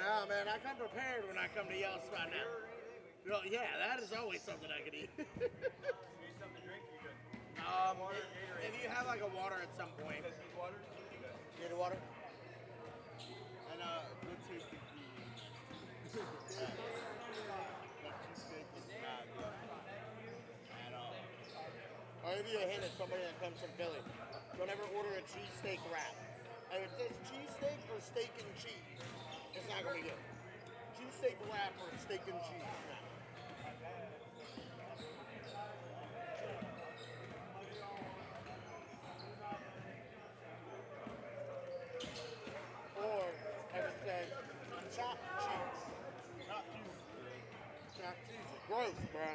Oh man, I come prepared when I come to y'all spot now. Well, yeah, that is always something I could eat. You need something to drink? You good? If you have like a water at some point. You guys need water? You need a water? And good tasting food. That cheesesteak is not good at all. I'll give you a hint as somebody that comes from Philly. Don't ever order a cheesesteak wrap. If it says cheesesteak or steak and cheese, it's not gonna be good. Cheesesteak wrap or steak and cheese. No. Or if it says chopped cheese. Chopped cheese. Chopped cheese is gross, bro.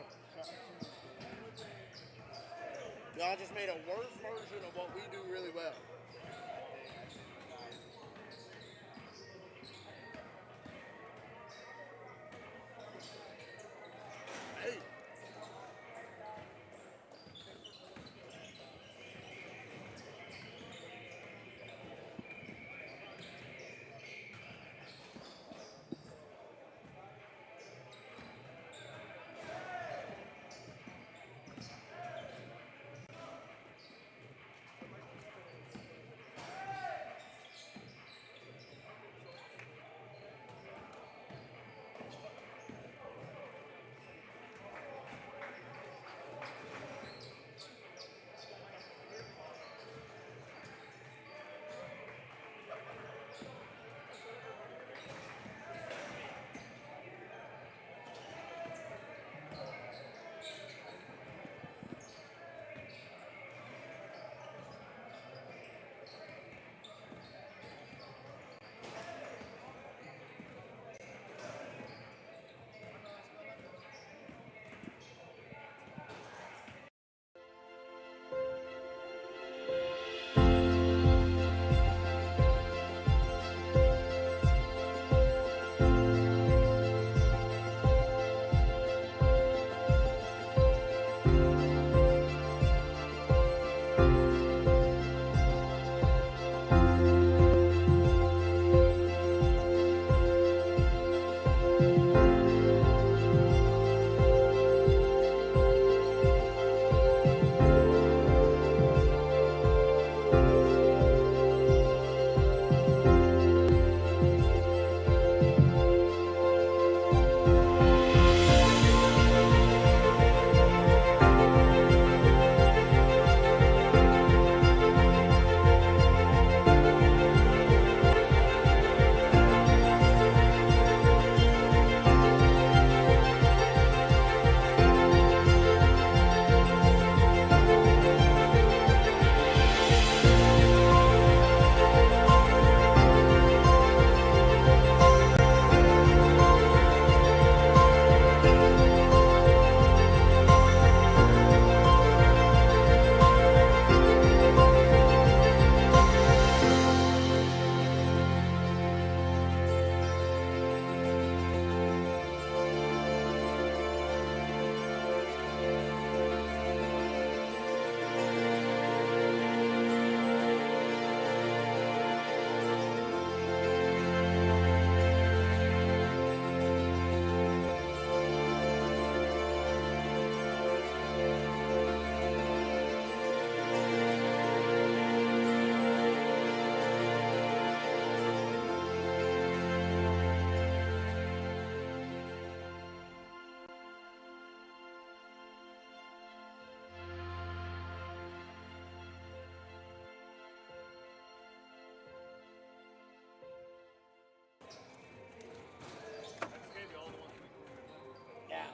Y'all just made a worse version of what we do really well. Hey.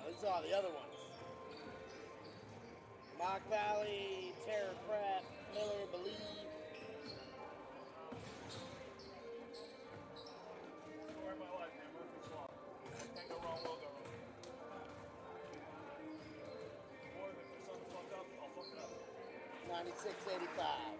These are the other ones. Mock Valley, Terror Prep, Miller Believe. Story of my life, man. Murphy's Law. Can't go wrong, will go wrong. Boy, if there's something fucked up, I'll fuck it up. 96.85.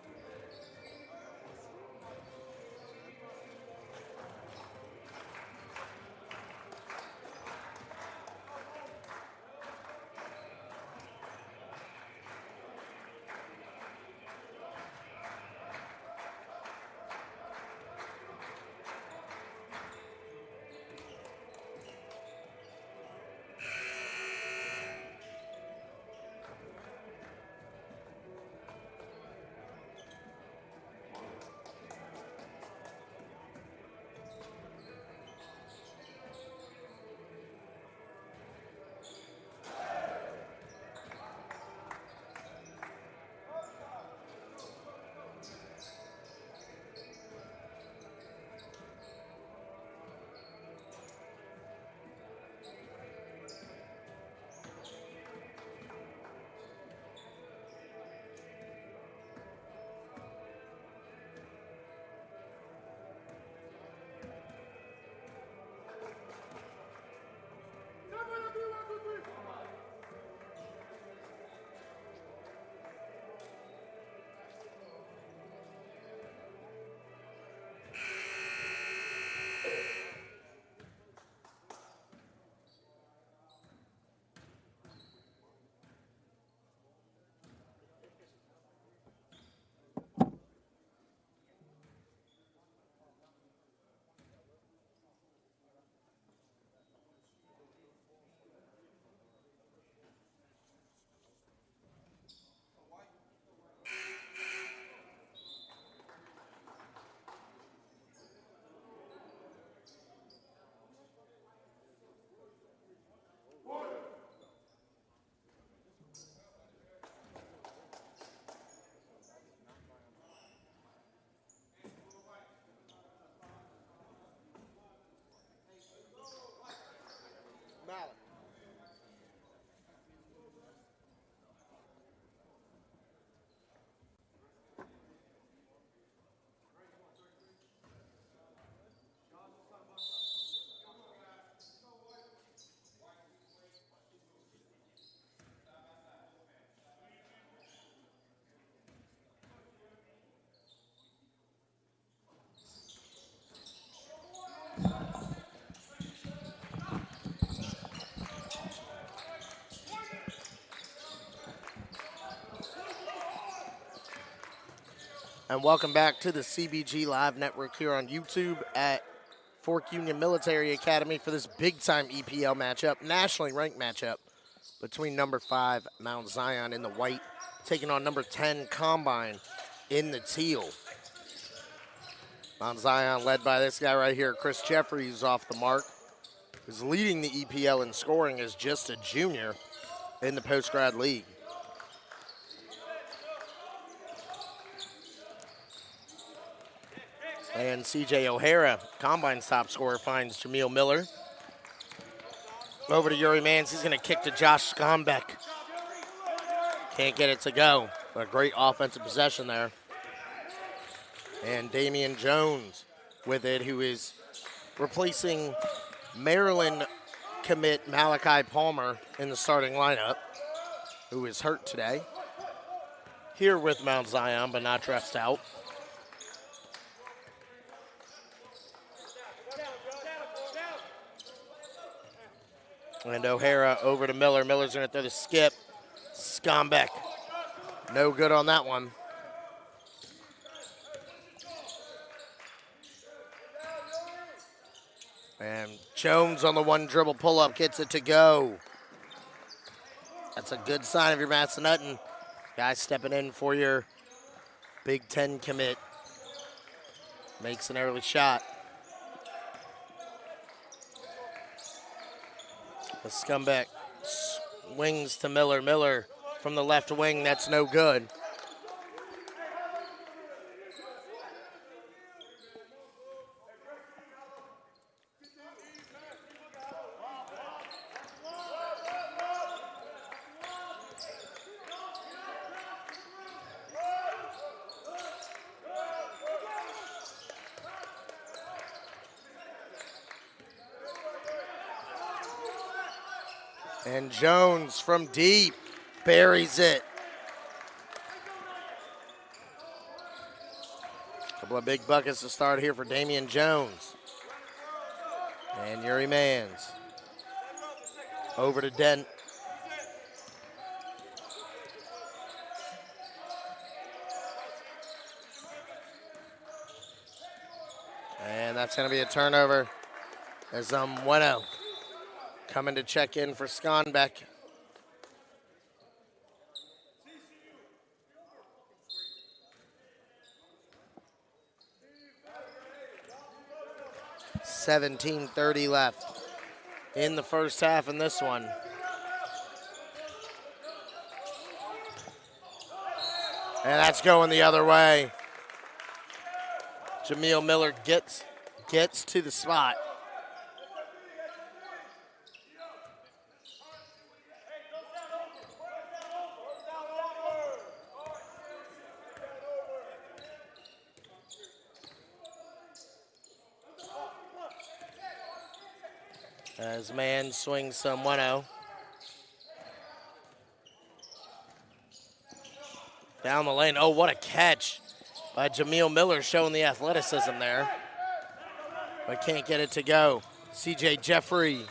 And welcome back to the CBG Live Network here on YouTube at Fork Union Military Academy for this big-time EPL matchup, nationally ranked matchup between number 5 Mount Zion in the white, taking on number 10 Combine in the teal. Mount Zion led by this guy right here, Chris Jeffries, off the mark, who's leading the EPL in scoring as just a junior in the post-grad league. And C.J. O'Hara, Combine's top scorer, finds Jameel Miller. Over to Yuri Mans. He's going to kick to Josh Schonback. Can't get it to go. But a great offensive possession there. And Damian Jones with it, who is replacing Maryland commit Malachi Palmer in the starting lineup, who is hurt today. Here with Mount Zion, but not dressed out. And O'Hara over to Miller. Miller's going to throw the skip. Schonback. No good on that one. And Jones on the one dribble pull-up gets it to go. That's a good sign of your Massanutten. Guys stepping in for your Big Ten commit. Makes an early shot. The Schonback swings to Miller. Miller from the left wing, that's no good. And Jones from deep buries it. Couple of big buckets to start here for Damian Jones. And Yuri Mans. Over to Dent. And that's going to be a turnover as Omweno coming to check in for Schonback. $17:30 left in the first half in this one. And that's going the other way. Jameel Miller gets to the spot. As man swings some Omweno. Down the lane. Oh, what a catch by Jameel Miller, showing the athleticism there. But can't get it to go. C.J. Jeffrey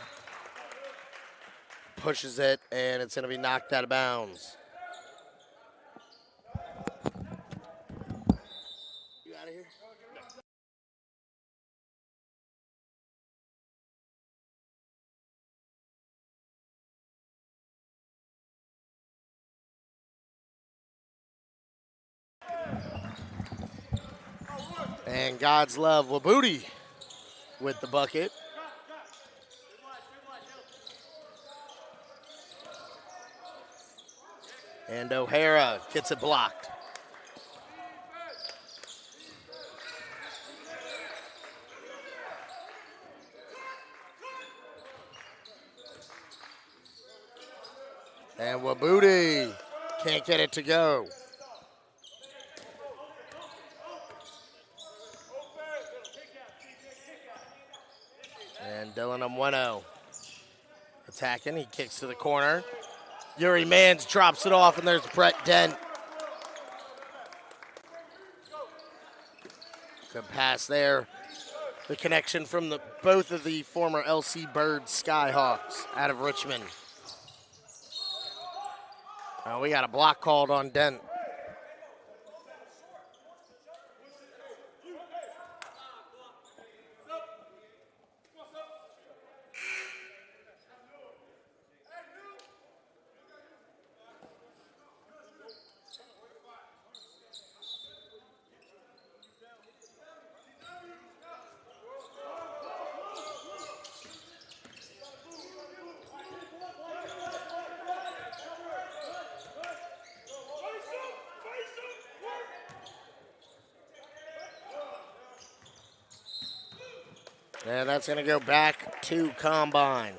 pushes it, and it's going to be knocked out of bounds. You out of here? And God's love, Wabuti with the bucket. And O'Hara gets it blocked. And Wabuti can't get it to go. And Dylan Omweno attacking. He kicks to the corner. Yuri Mans drops it off, and there's Brett Dent. Good pass there. The connection from both of the former LC Bird Skyhawks out of Richmond. We got a block called on Dent. And that's going to go back to Combine.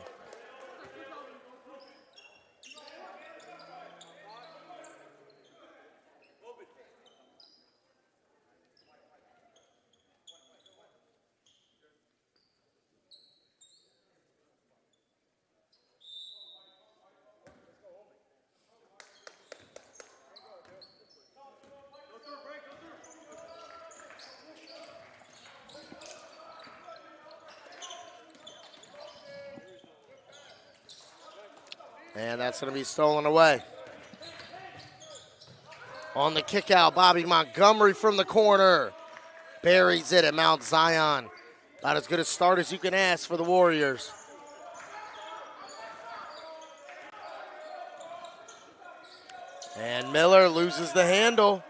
And that's going to be stolen away. On the kick out, Bobby Montgomery from the corner. Buries it at Mount Zion. About as good a start as you can ask for the Warriors. And Miller loses the handle.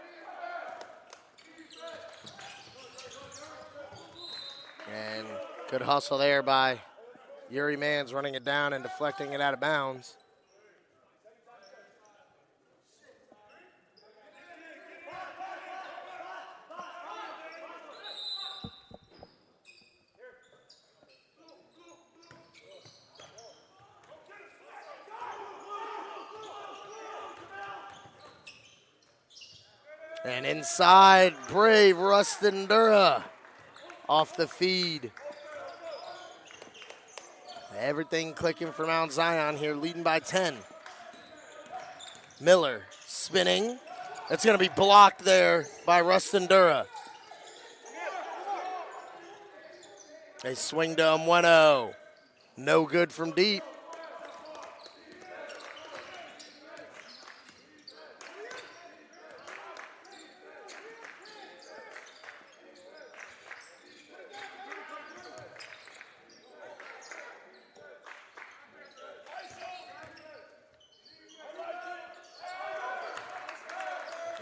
And good hustle there by Yuri Mans, running it down and deflecting it out of bounds. And inside, brave Rustin Dura off the feed. Everything clicking for Mount Zion here, leading by 10. Miller spinning. That's going to be blocked there by Rustin Dura. They swing to Omweno. No good from deep.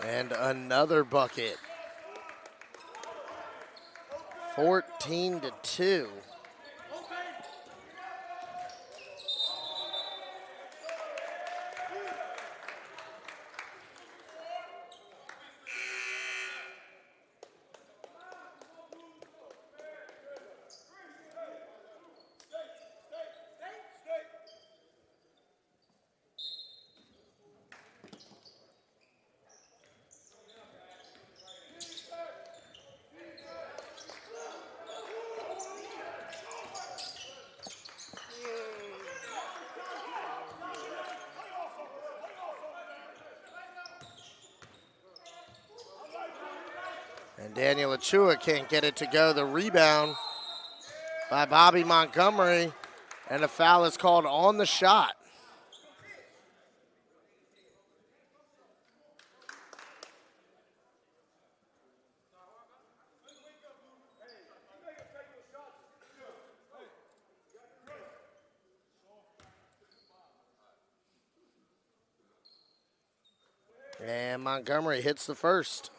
And another bucket. 14-2. And Daniel Achua can't get it to go. The rebound by Bobby Montgomery. And a foul is called on the shot. And Montgomery hits the first.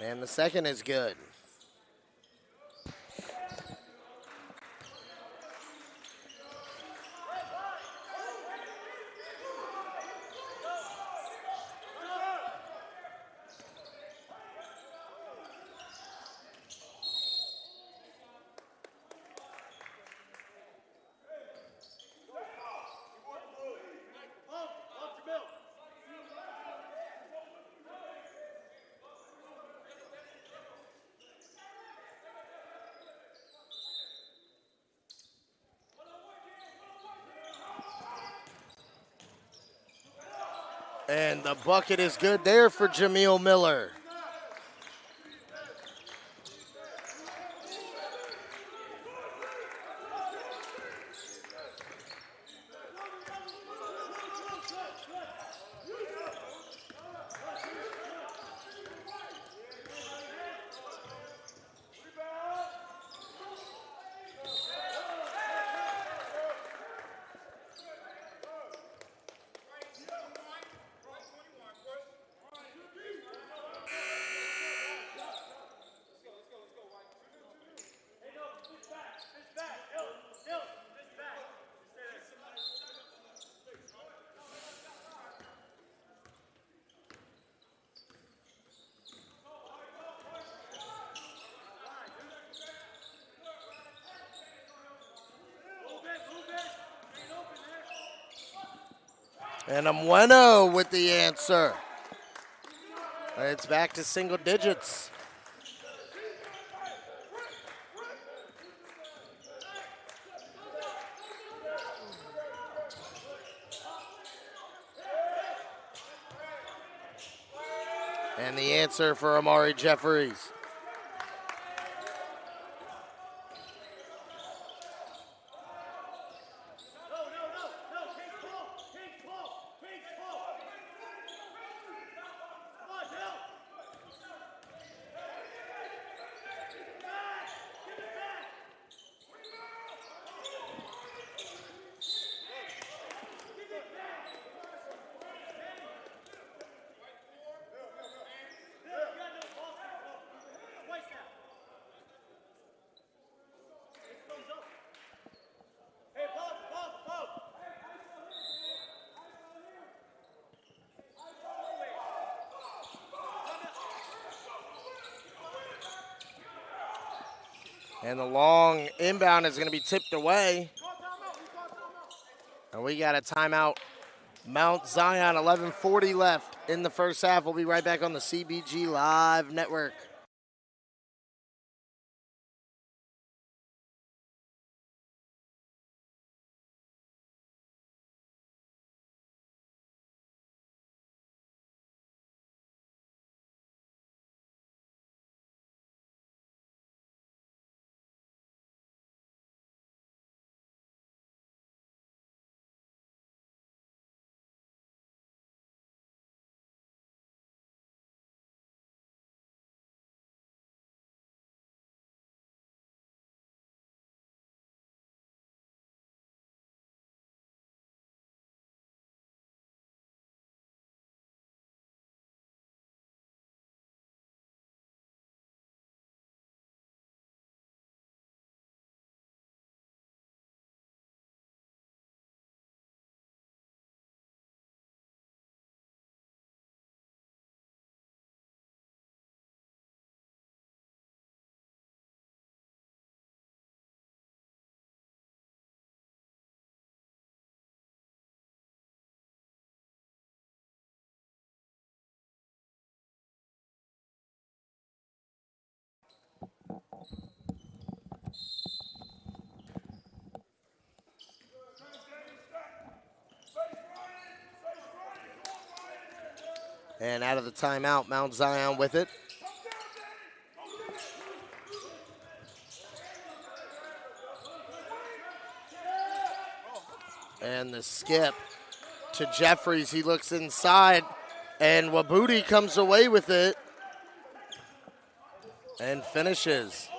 And the second is good. And the bucket is good there for Jameel Miller. And Omweno with the answer. It's back to single digits. And the answer for Amari Jeffries. And the long inbound is going to be tipped away. And we got a timeout. Mount Zion, 11:40 left in the first half. We'll be right back on the CBG Live Network. And out of the timeout, Mount Zion with it. And the skip to Jeffries. He looks inside, and Wabuti comes away with it and finishes.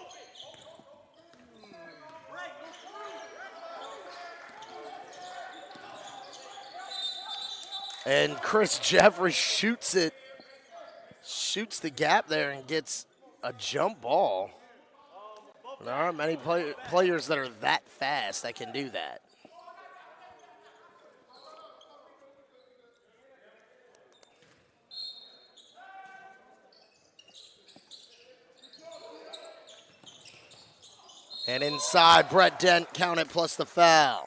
And Chris Jeffries shoots the gap there and gets a jump ball. There aren't many players that are that fast that can do that. And inside, Brett Dent counted plus the foul.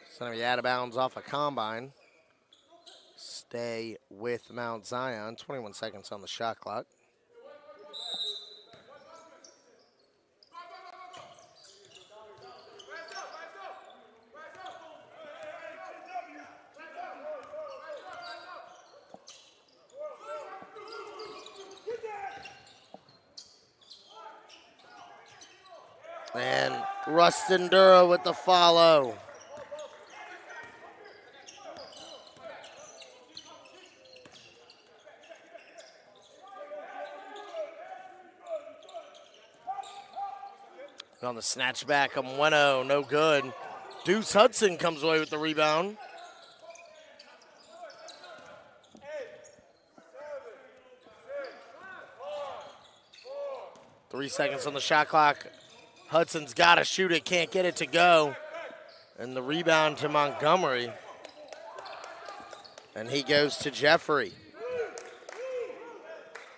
It's going to be out of bounds off a combine. Stay with Mount Zion. 21 seconds on the shot clock. And Rustin Dura with the follow. On the snatch back, Omweno, no good. Deuce Hudson comes away with the rebound. Three seconds on the shot clock. Hudson's got to shoot it, can't get it to go. And the rebound to Montgomery. And he goes to Jeffrey.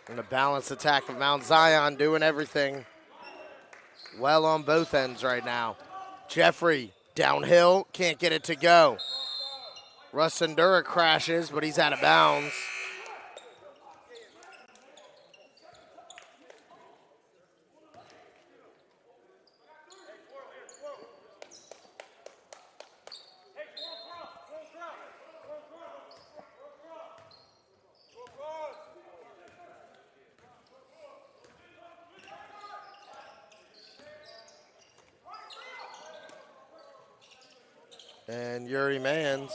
And a balanced attack of Mount Zion doing everything well on both ends right now. Jeffrey downhill, can't get it to go. Rustin Dura crashes, but he's out of bounds. And Yuri Mans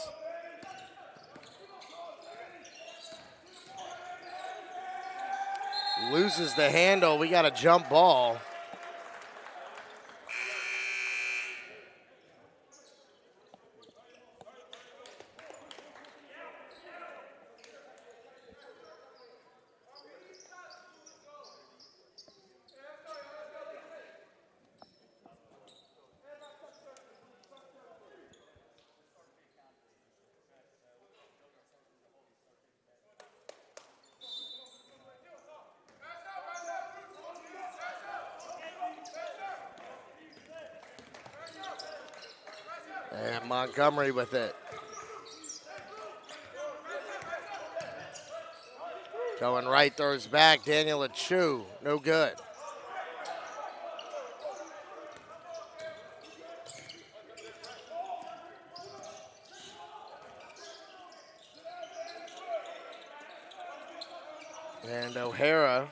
loses the handle. We got a jump ball. And Montgomery with it. Going right, throws back. Daniel Achu, no good. And O'Hara.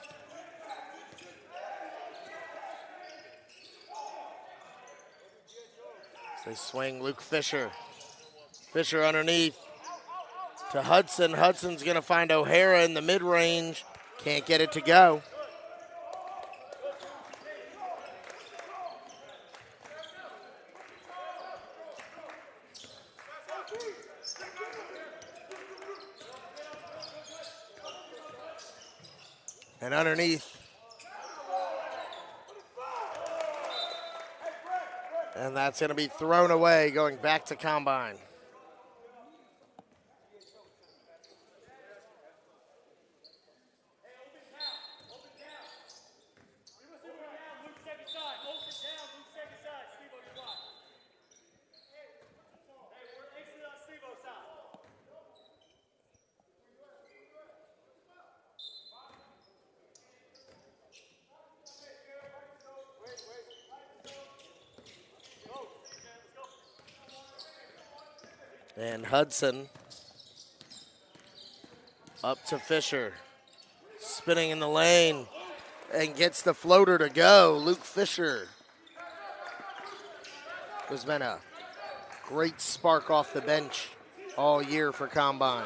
They swing Luke Fisher. Fisher underneath to Hudson. Hudson's going to find O'Hara in the mid-range. Can't get it to go. And underneath. And that's going to be thrown away, going back to Combine. And Hudson up to Fisher. Spinning in the lane and gets the floater to go. Luke Fisher has been a great spark off the bench all year for Combine.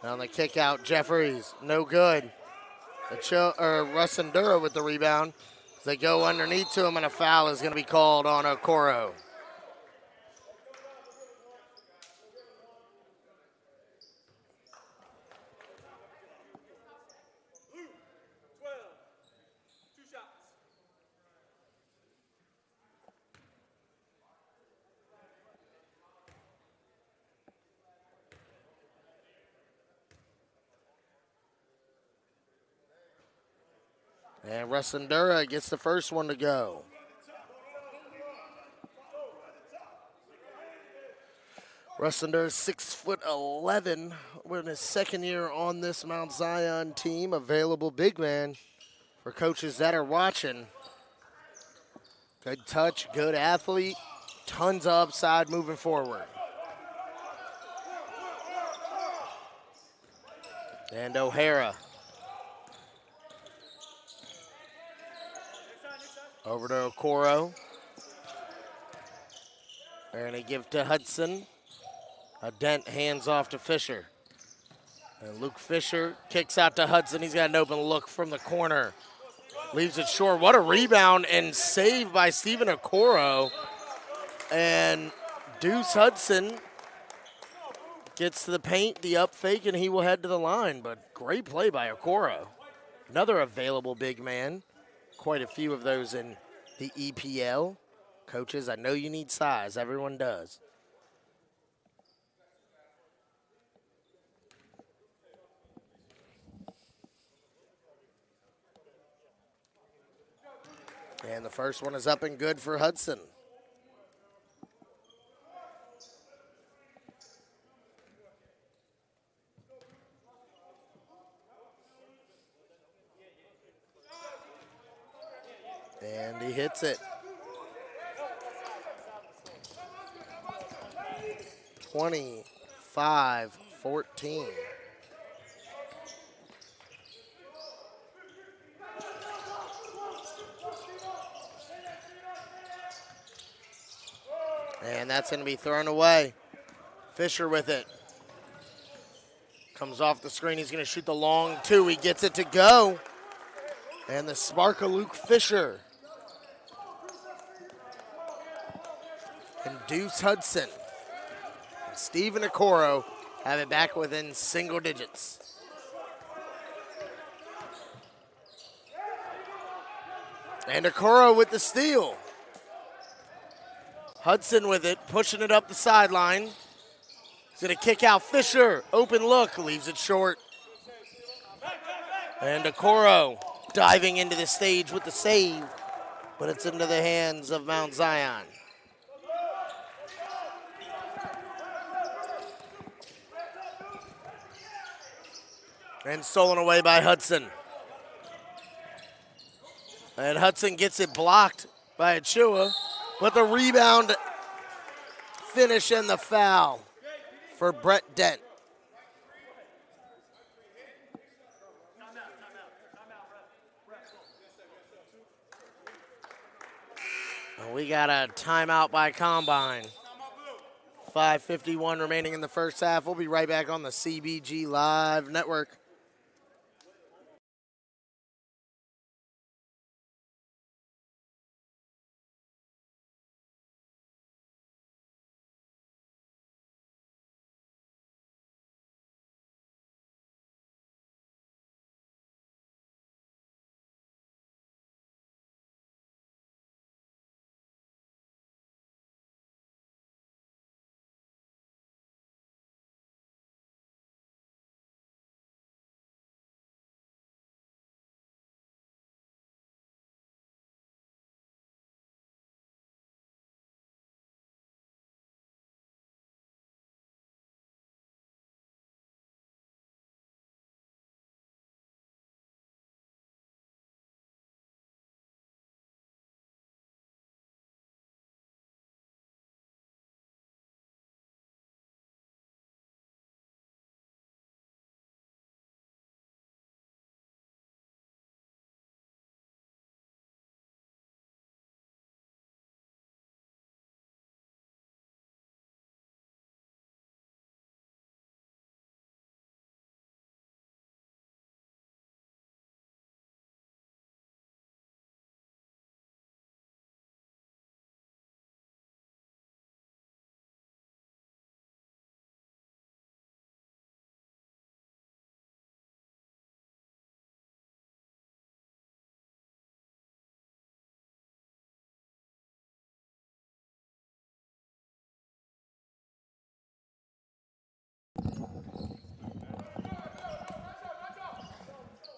On the kick out, Jeffries, no good. Rustin Dura with the rebound. They go underneath to him, and a foul is going to be called on Okoro. And Rustin Dura gets the first one to go. Rustin Dura 6'11", in his second year on this Mount Zion team. Available big man for coaches that are watching. Good touch, good athlete. tons of upside moving forward. And O'Hara. Over to Okoro. They're going to give to Hudson. A Dent hands off to Fisher. And Luke Fisher kicks out to Hudson. He's got an open look from the corner. Leaves it short. What a rebound and save by Stephen Okoro. And Deuce Hudson gets to the paint, the up fake, and he will head to the line. But great play by Okoro. Another available big man. Quite a few of those in the EPL. Coaches, I know you need size. Everyone does. And the first one is up and good for Hudson. And he hits it. 25-14. And that's going to be thrown away. Fisher with it. Comes off the screen. He's going to shoot the long two. He gets it to go. And the spark of Luke Fisher. And Deuce Hudson. And Stephen Okoro have it back within single digits. And Okoro with the steal. Hudson with it, pushing it up the sideline. He's going to kick out Fisher. Open look, leaves it short. And Okoro diving into the stage with the save, but it's into the hands of Mount Zion. And stolen away by Hudson. And Hudson gets it blocked by Achua. But the rebound, finish, and the foul for Brett Dent. And we got a timeout by Combine. 5:51 remaining in the first half. We'll be right back on the CBG Live Network.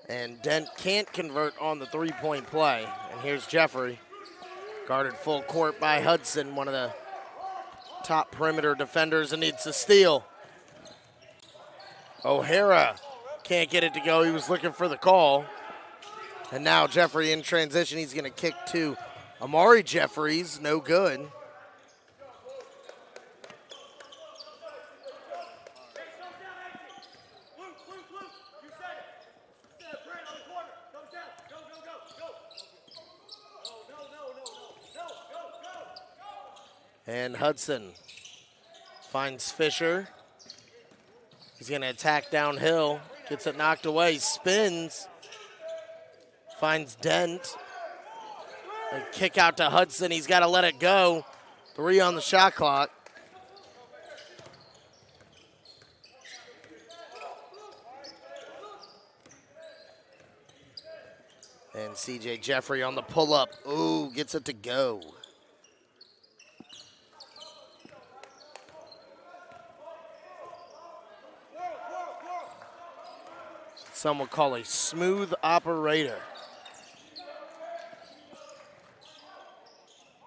And Dent can't convert on the three-point play. And here's Jeffrey, guarded full court by Hudson, one of the top perimeter defenders, and needs to steal. O'Hara can't get it to go. He was looking for the call. And now Jeffrey in transition. He's going to kick to Amari Jeffries. No good. And Hudson finds Fisher. He's going to attack downhill. Gets it knocked away. Spins. Finds Dent. A kick out to Hudson. He's got to let it go. 3 on the shot clock. And C.J. Jeffrey on the pull-up. Ooh, gets it to go. Some would call a smooth operator.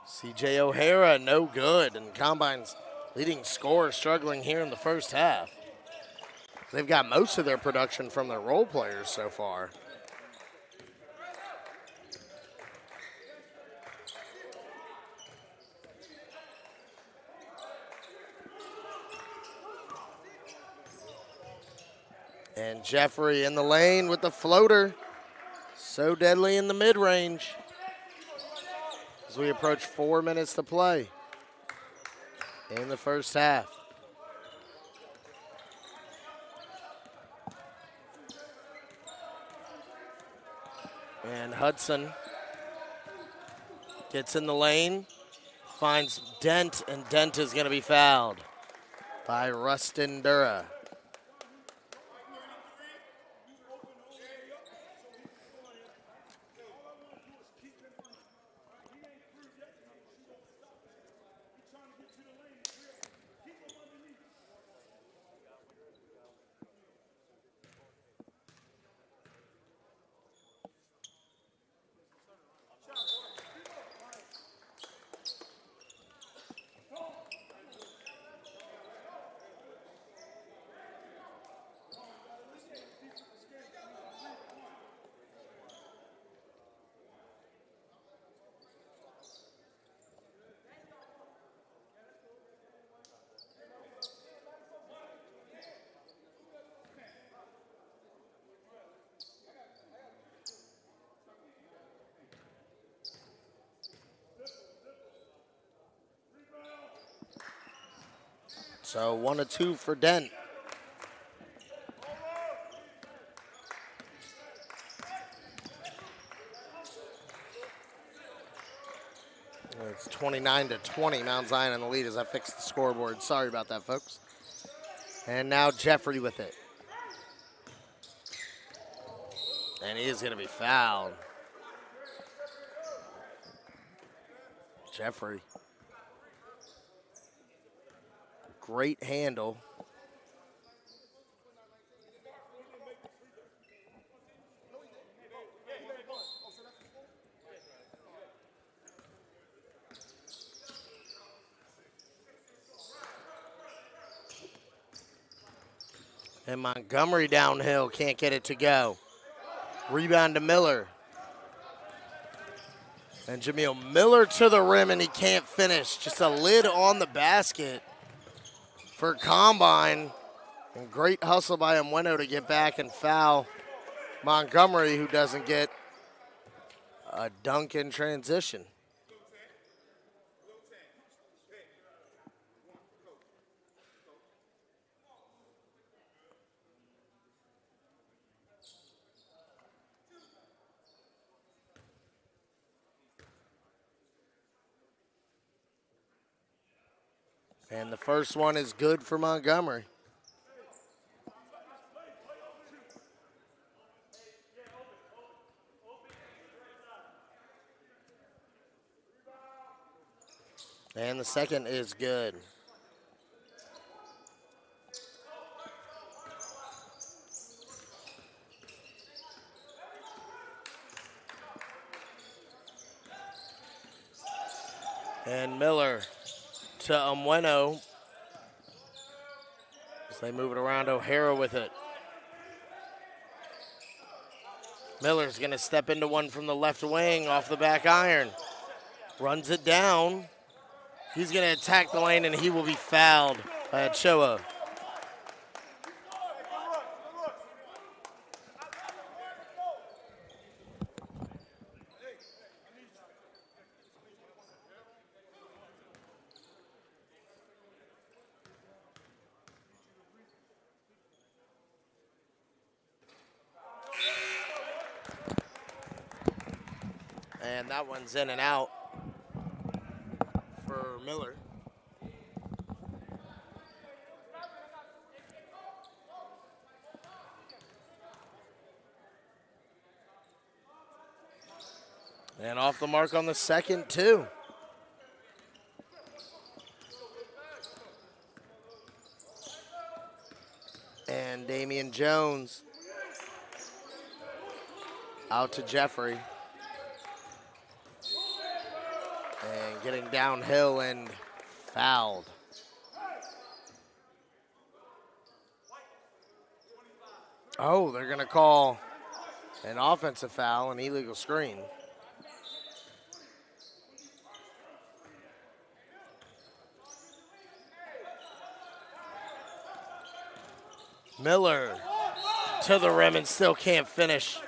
C.J. O'Hara, no good. And Combine's leading scorer struggling here in the first half. They've got most of their production from their role players so far. And Jeffrey in the lane with the floater. So deadly in the mid-range. As we approach 4 minutes to play in the first half. And Hudson gets in the lane, finds Dent, and Dent is going to be fouled by Rustin Dura. So 1 of 2 for Dent. It's 29-20. Mount Zion in the lead as I fix the scoreboard. Sorry about that, folks. And now Jeffrey with it. And he is going to be fouled. Jeffrey. Great handle. And Montgomery downhill, can't get it to go. Rebound to Miller. And Jameel Miller to the rim, and he can't finish. Just a lid on the basket for Combine. And great hustle by Omweno to get back and foul Montgomery, who doesn't get a dunk in transition. And the first one is good for Montgomery. And the second is good. And Miller to Omweno as they move it around. O'Hara with it. Miller's going to step into one from the left wing off the back iron. Runs it down. He's going to attack the lane, and he will be fouled by Ochoa. And that one's in and out for Miller. And off the mark on the second, too. And Damian Jones out to Jeffrey. And getting downhill and fouled. Oh, they're going to call an offensive foul, an illegal screen. Miller to the rim and still can't finish.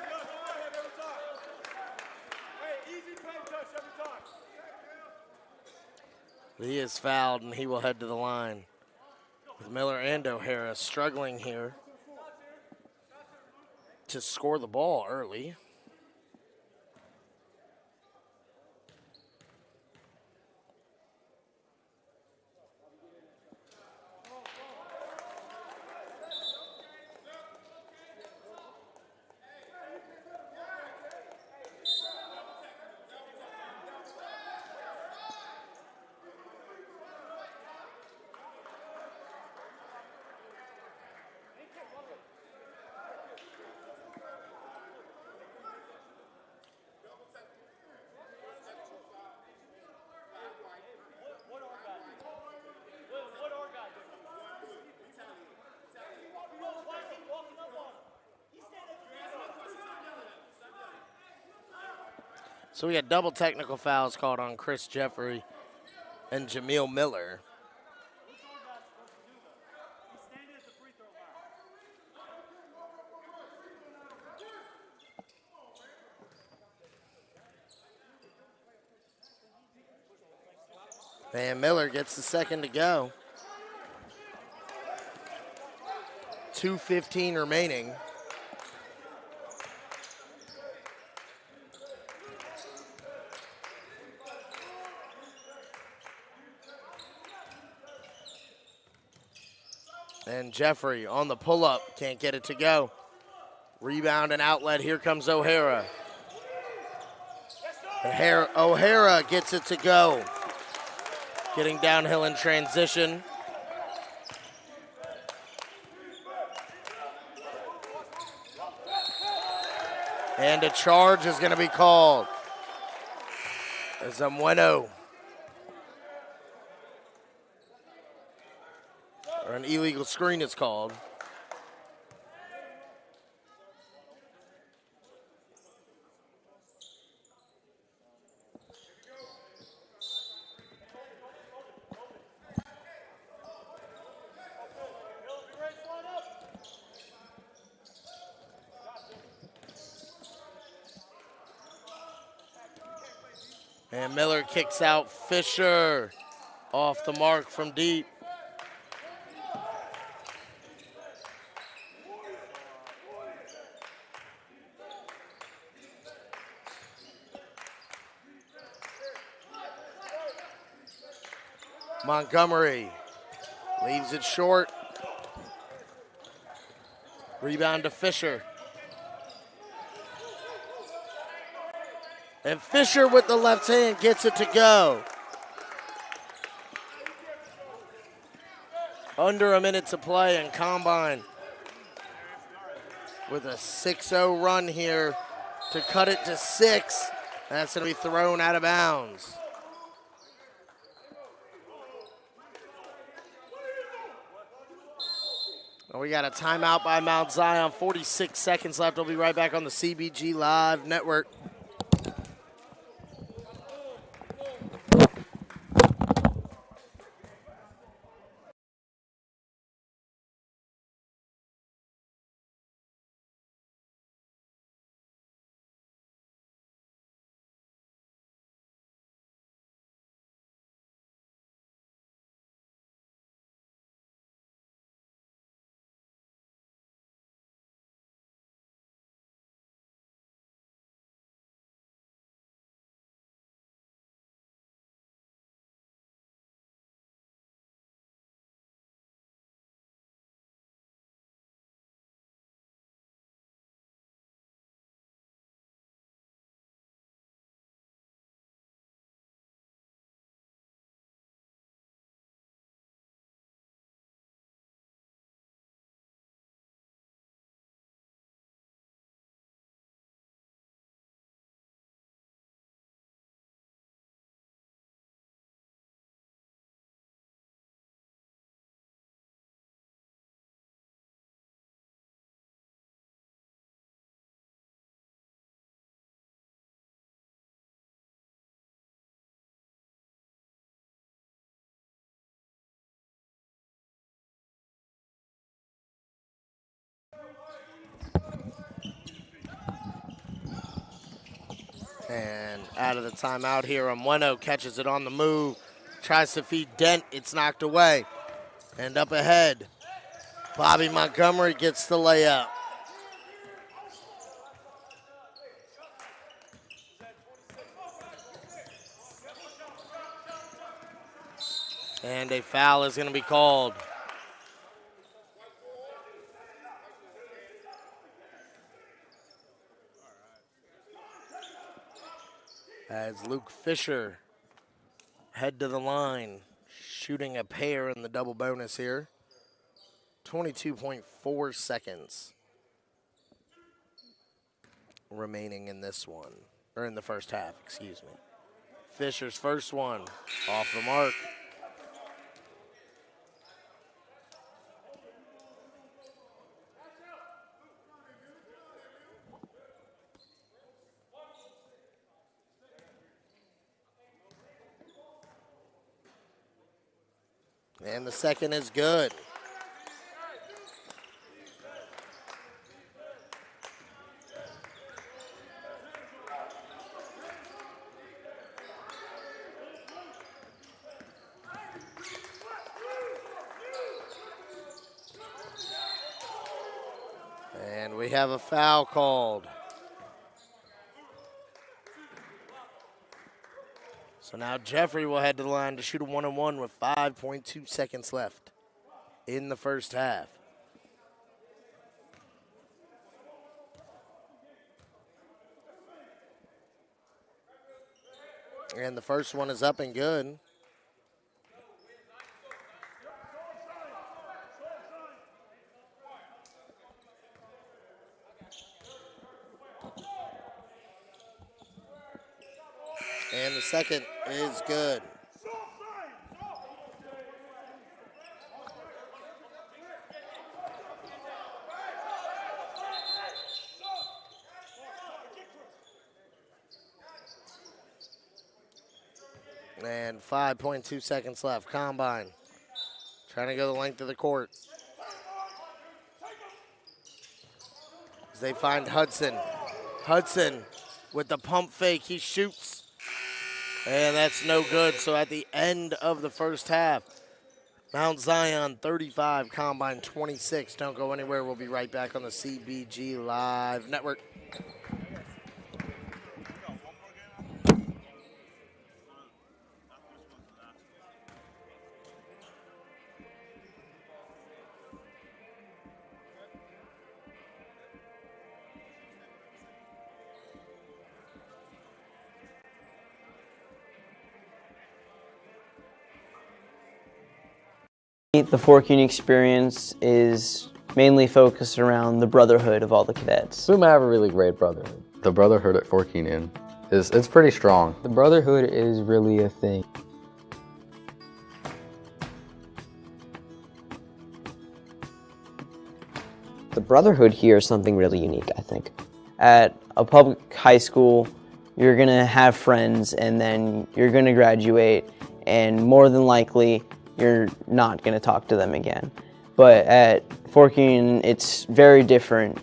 He is fouled, and he will head to the line. With Miller and O'Hara struggling here to score the ball early. So we had double technical fouls called on Chris Jeffrey and Jameel Miller. And Miller gets the second to go. 2:15 remaining. And Jeffrey on the pull-up, can't get it to go. Rebound and outlet, here comes O'Hara. O'Hara gets it to go. Getting downhill in transition. And a charge is going to be called. As Omweno. Or an illegal screen is called. And Miller kicks out Fisher off the mark from deep. Montgomery leaves it short. Rebound to Fisher. And Fisher with the left hand gets it to go. Under a minute to play, and Combine with a 6-0 run here to cut it to 6. That's going to be thrown out of bounds. We got a timeout by Mount Zion. 46 seconds left. We'll be right back on the CBG Live Network. And out of the timeout here, Omweno catches it on the move, tries to feed Dent. It's knocked away. And up ahead, Bobby Montgomery gets the layup. And a foul is going to be called. As Luke Fisher head to the line, shooting a pair in the double bonus here. 22.4 seconds remaining in this one, or in the first half, excuse me. Fisher's first one, off the mark. And the second is good. And we have a foul called. So now Jeffrey will head to the line to shoot a 1-on-1 with 5.2 seconds left in the first half. And the first one is up and good. And the second is good. And 5.2 seconds left. Combine trying to go the length of the court. As they find Hudson. Hudson with the pump fake. He shoots. And that's no good. So at the end of the first half, Mount Zion 35, Combine 26. Don't go anywhere. We'll be right back on the CBG Live Network. The Fork Uni experience is mainly focused around the brotherhood of all the cadets. FUMA have a really great brotherhood. The brotherhood at Fork Union it's pretty strong. The brotherhood is really a thing. The brotherhood here is something really unique, I think. At a public high school, you're gonna have friends and then you're gonna graduate and more than likely you're not gonna talk to them again. But at Fork Union, it's very different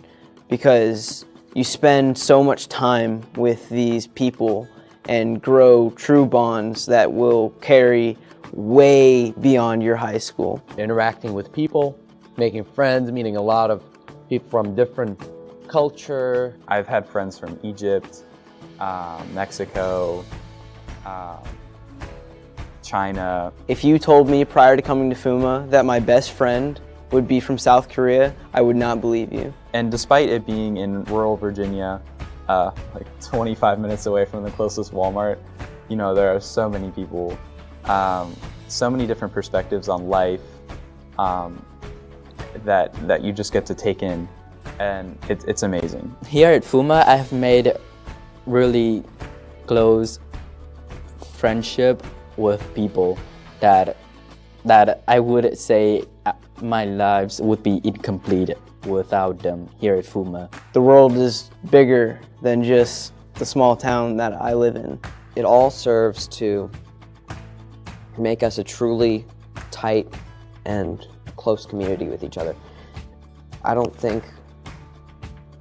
because you spend so much time with these people and grow true bonds that will carry way beyond your high school. Interacting with people, making friends, meeting a lot of people from different culture. I've had friends from Egypt, Mexico, China. If you told me prior to coming to FUMA that my best friend would be from South Korea, I would not believe you. And despite it being in rural Virginia, like 25 minutes away from the closest Walmart, you know, there are so many people, so many different perspectives on life that you just get to take in, and it's amazing. Here at FUMA, I have made really close friendship with people that I would say my lives would be incomplete without them here at FUMA. The world is bigger than just the small town that I live in. It all serves to make us a truly tight and close community with each other. I don't think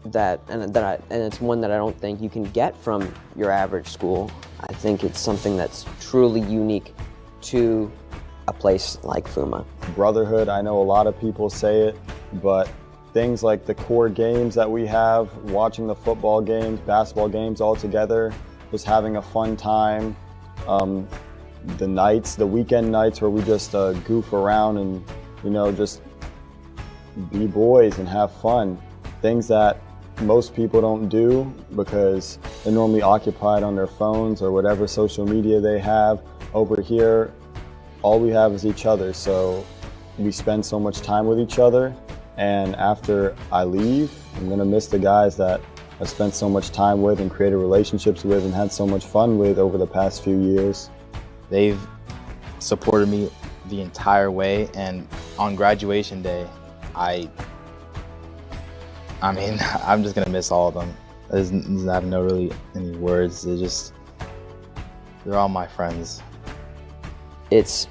and it's one that I don't think you can get from your average school. I think it's something that's truly unique to a place like Fuma. Brotherhood, I know a lot of people say it, but things like the core games that we have, watching the football games, basketball games all together, just having a fun time. The weekend nights where we just goof around and, just be boys and have fun. Things that most people don't do because they're normally occupied on their phones or whatever social media they have. Over here, all we have is each other, so we spend so much time with each other, and after I leave, I'm gonna miss the guys that I spent so much time with and created relationships with and had so much fun with over the past few years. They've supported me the entire way, and on graduation day, I mean, I'm just gonna miss all of them. I have no really any words. They're all my friends. It's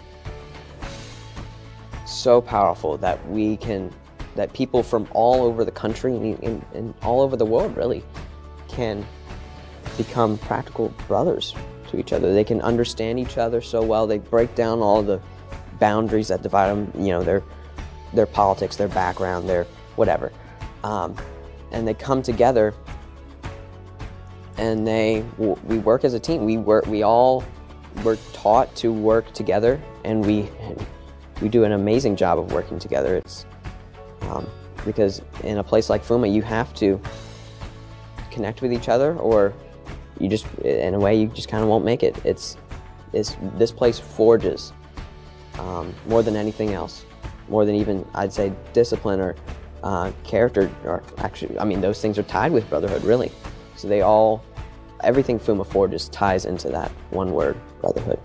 so powerful that that people from all over the country and all over the world really can become practical brothers to each other. They can understand each other so well. They break down all the boundaries that divide them, their politics, their background, their whatever. And they come together and we work as a team. We all were taught to work together, and we do an amazing job of working together. It's because in a place like Fuma, you have to connect with each other, or you just, in a way, you just kind of won't make it. This place forges more than anything else, more than even, I'd say, discipline or character, or actually, those things are tied with brotherhood, really. So everything Fuma forges ties into that one word, brotherhood.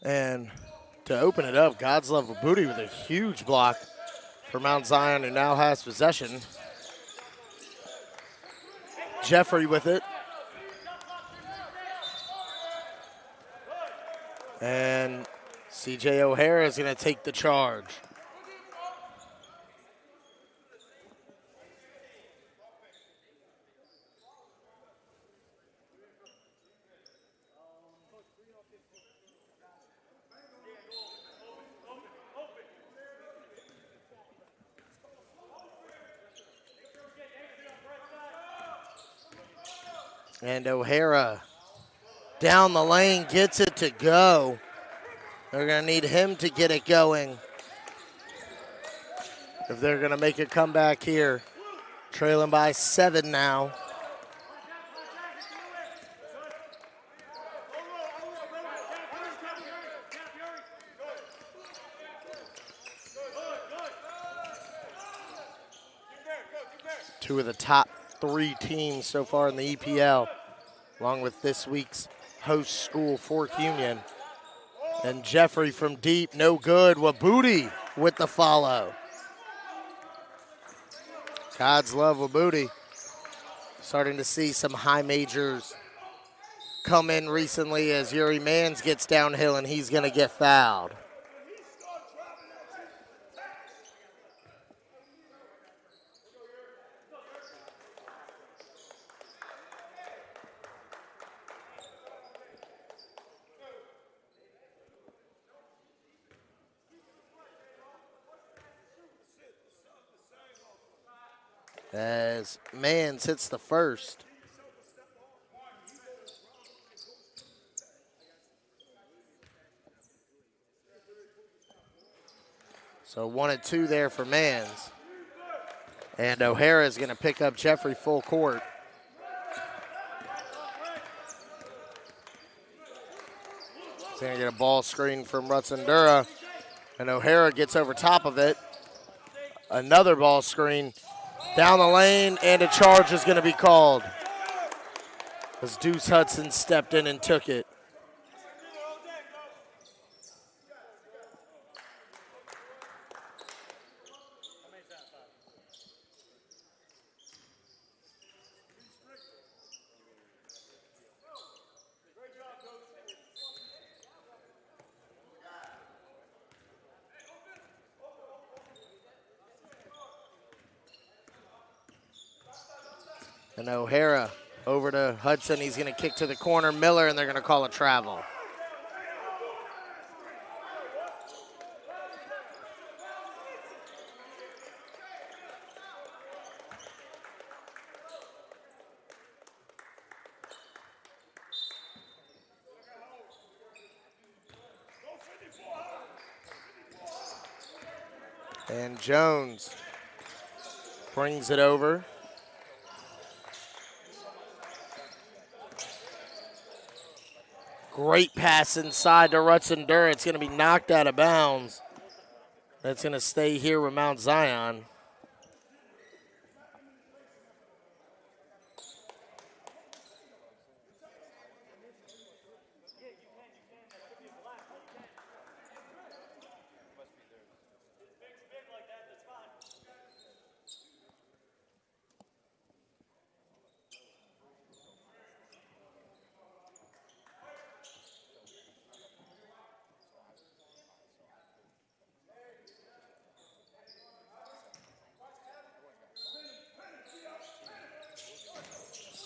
And to open it up, God's Love of Booty with a huge block for Mount Zion, who now has possession. Jeffrey with it. And C.J. O'Hara is going to take the charge. And O'Hara down the lane gets it to go. They're going to need him to get it going if they're going to make a comeback here. Trailing by 7 now. Two of the top 3 teams so far in the EPL, along with this week's host school, Fourth Union. And Jeffrey from deep, no good. Wabooty with the follow. God's Love Wabooty. Starting to see some high majors come in recently as Yuri Mans gets downhill and he's going to get fouled. As Mans hits the first. So 1 and 2 there for Mans. And O'Hara is going to pick up Jeffrey full court. He's going to get a ball screen from Rutsundura. And O'Hara gets over top of it. Another ball screen down the lane, and a charge is going to be called as Deuce Hudson stepped in and took it. And O'Hara over to Hudson. He's going to kick to the corner. Miller, and they're going to call a travel. And Jones brings it over. Great pass inside to Rutsundura. It's going to be knocked out of bounds. That's going to stay here with Mount Zion.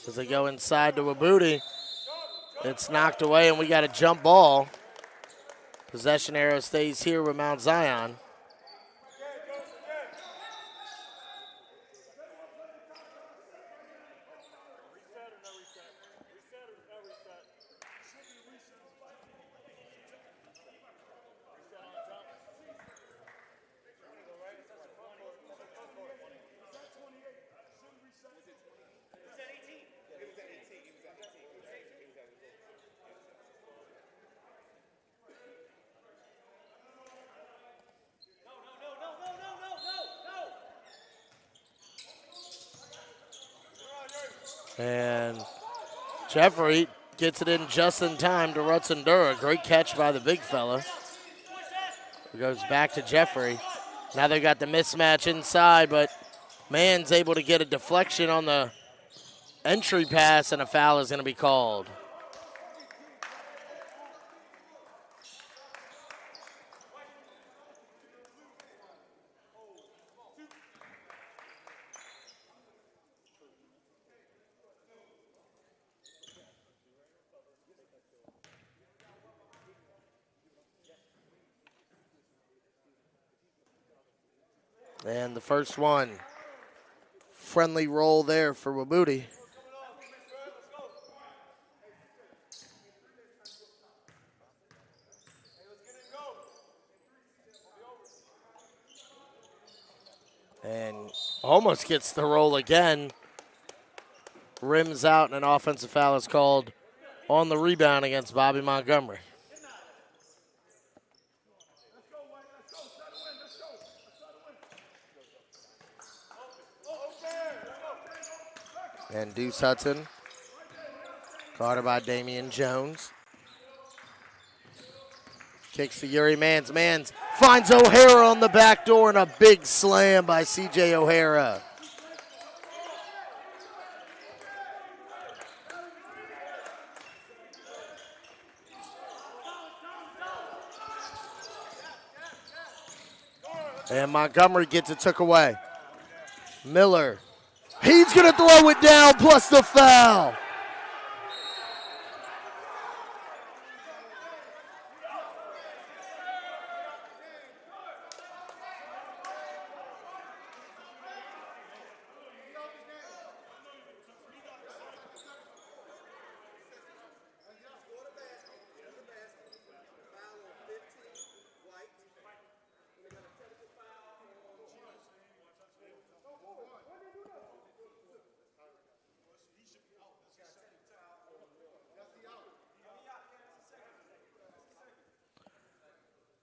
As they go inside to Wabooty, it's knocked away, and we got a jump ball. Possession arrow stays here with Mount Zion. And Jeffrey gets it in just in time to Rutzendura. Great catch by the big fella. It goes back to Jeffrey. Now they got the mismatch inside, but Mann's able to get a deflection on the entry pass, and a foul is going to be called. And the first one, friendly roll there for Wabudi. And almost gets the roll again. Rims out, and an offensive foul is called on the rebound against Bobby Montgomery. And Deuce Hudson, caught by Damian Jones. Kicks to Yuri Mans. Mans finds O'Hara on the back door, and a big slam by C.J. O'Hara. And Montgomery gets it took away. Miller. He's going to throw it down, plus the foul.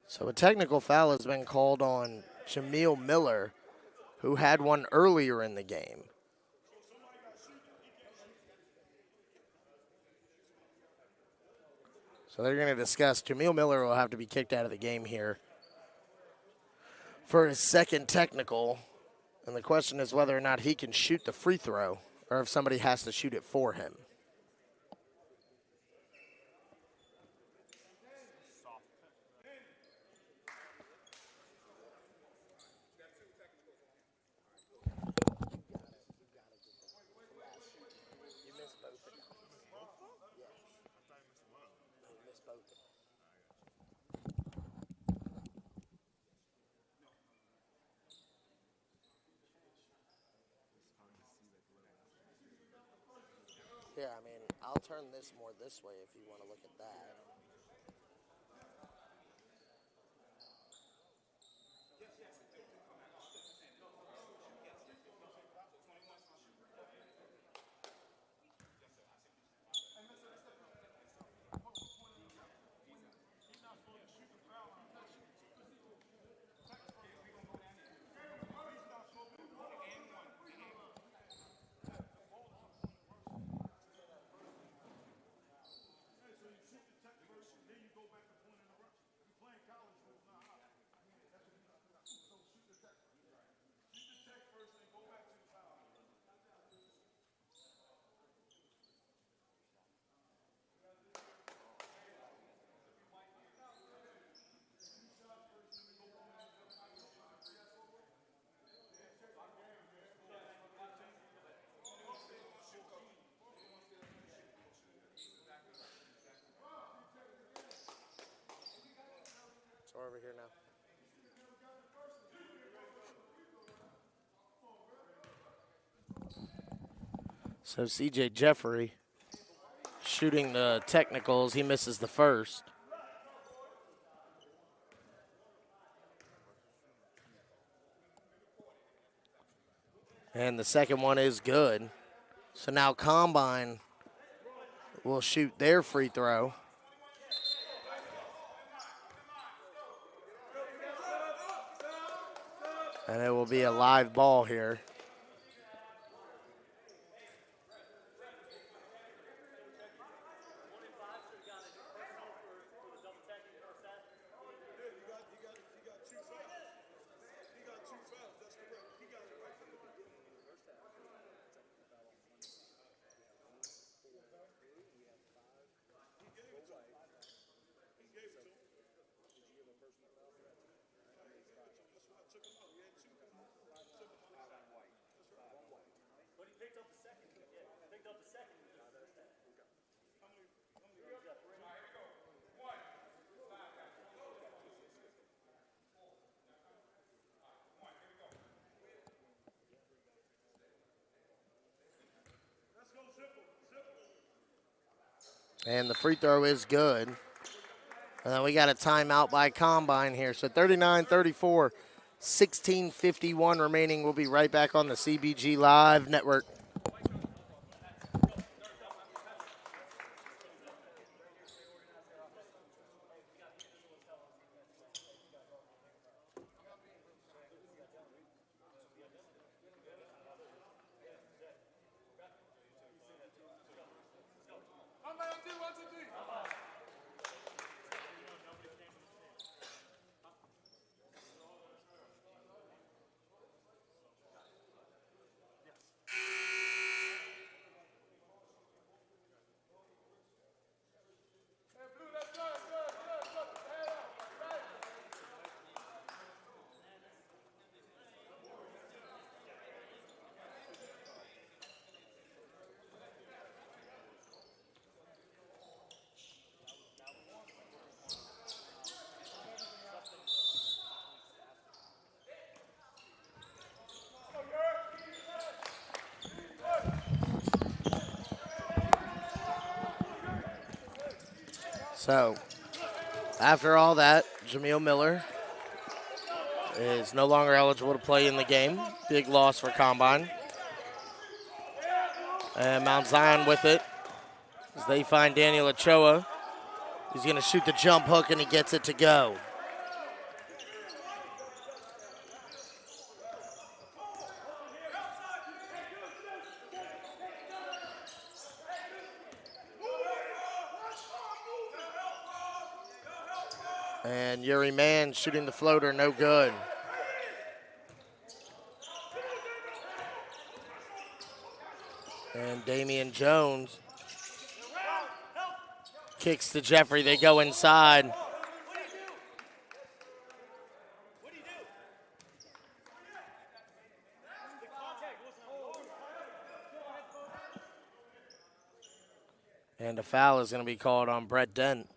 So a technical foul has been called on Jameel Miller, who had one earlier in the game. So they're going to discuss. Jameel Miller will have to be kicked out of the game here for his second technical. And the question is whether or not he can shoot the free throw or if somebody has to shoot it for him. Yeah, I mean, I'll turn this more this way if you want to look at that. So over here now. So C.J. Jeffrey shooting the technicals. He misses the first. And the second one is good. So now Combine will shoot their free throw. And it will be a live ball here. And the free throw is good. And then we got a timeout by Combine here. So 39-34, 16:51 remaining. We'll be right back on the CBG Live Network. So, after all that, Jameel Miller is no longer eligible to play in the game. Big loss for Combine. And Mount Zion with it as they find Daniel Ochoa. He's going to shoot the jump hook, and he gets it to go. And Yuri Mann shooting the floater, no good. And Damian Jones kicks to Jeffrey. They go inside. And a foul is going to be called on Brett Dent.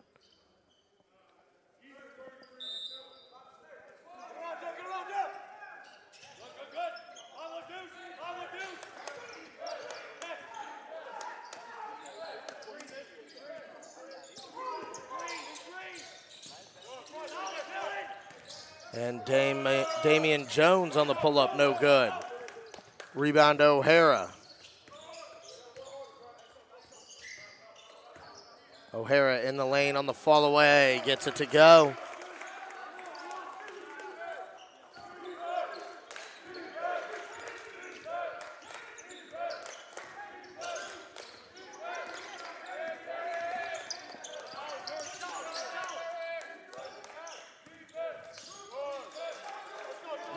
And Damian Jones on the pull-up, no good. Rebound to O'Hara. O'Hara in the lane on the fall away, gets it to go.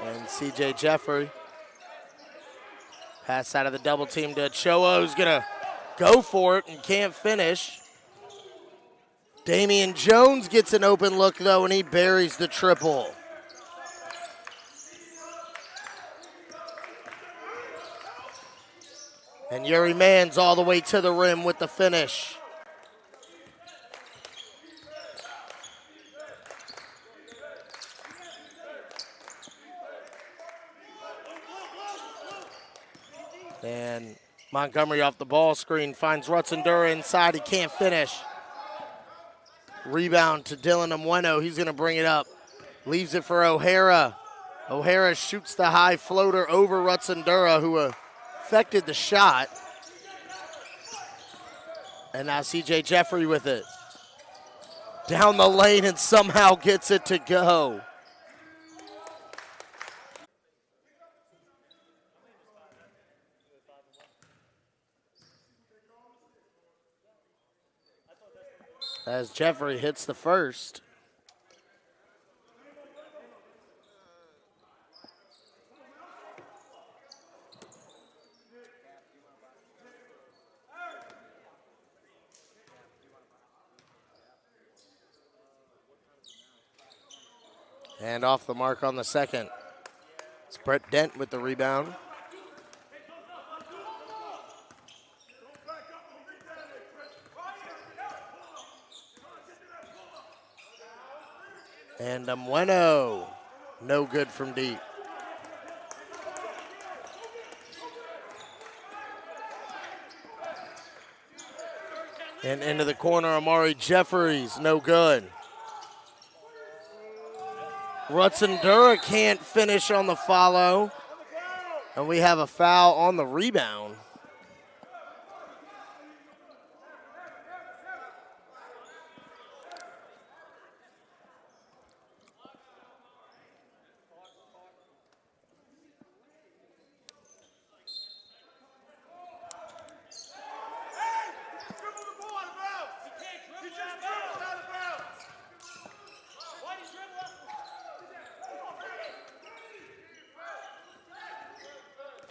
And CJ Jeffrey. Pass out of the double team to Ochoa, who's going to go for it and can't finish. Damian Jones gets an open look, though, and he buries the triple. And Yuri Mann's all the way to the rim with the finish. And Montgomery off the ball screen finds Rutzendura inside. He can't finish. Rebound to Dylan Omweno. He's going to bring it up. Leaves it for O'Hara. O'Hara shoots the high floater over Rutzendura, who affected the shot. And now CJ Jeffrey with it. Down the lane and somehow gets it to go. As Jeffrey hits the first. And off the mark on the second. It's Brett Dent with the rebound. And Omweno, no good from deep. And into the corner, Amari Jeffries, no good. Rutzendura can't finish on the follow. And we have a foul on the rebound.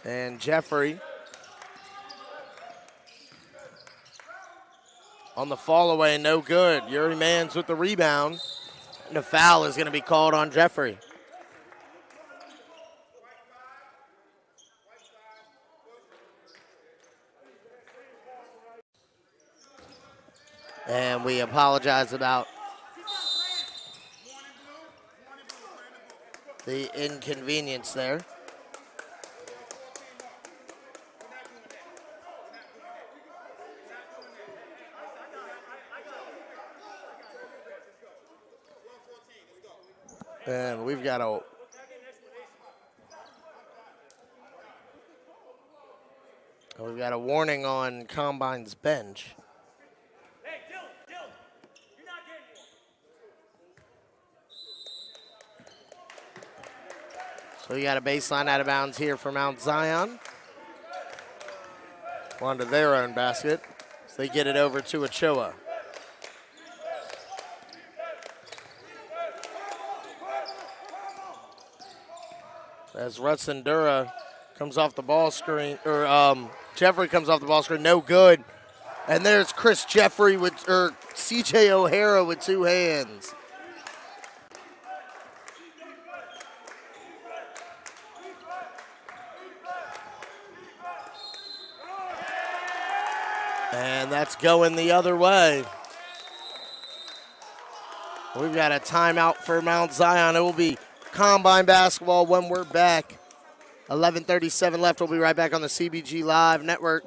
And Jeffrey on the fall away, no good. Yuri Mans with the rebound. And a foul is going to be called on Jeffrey. And we apologize about the inconvenience there. And we've got a warning on Combine's bench. So we got a baseline out of bounds here for Mount Zion. Onto their own basket. So they get it over to Ochoa. As Rutzendura comes off the ball screen, or Jeffrey comes off the ball screen, no good. And there's Chris Jeffrey or CJ O'Hara with two hands. And that's going the other way. We've got a timeout for Mount Zion. It will be Combine basketball when we're back. 11:37 left. We'll be right back on the CBG Live Network.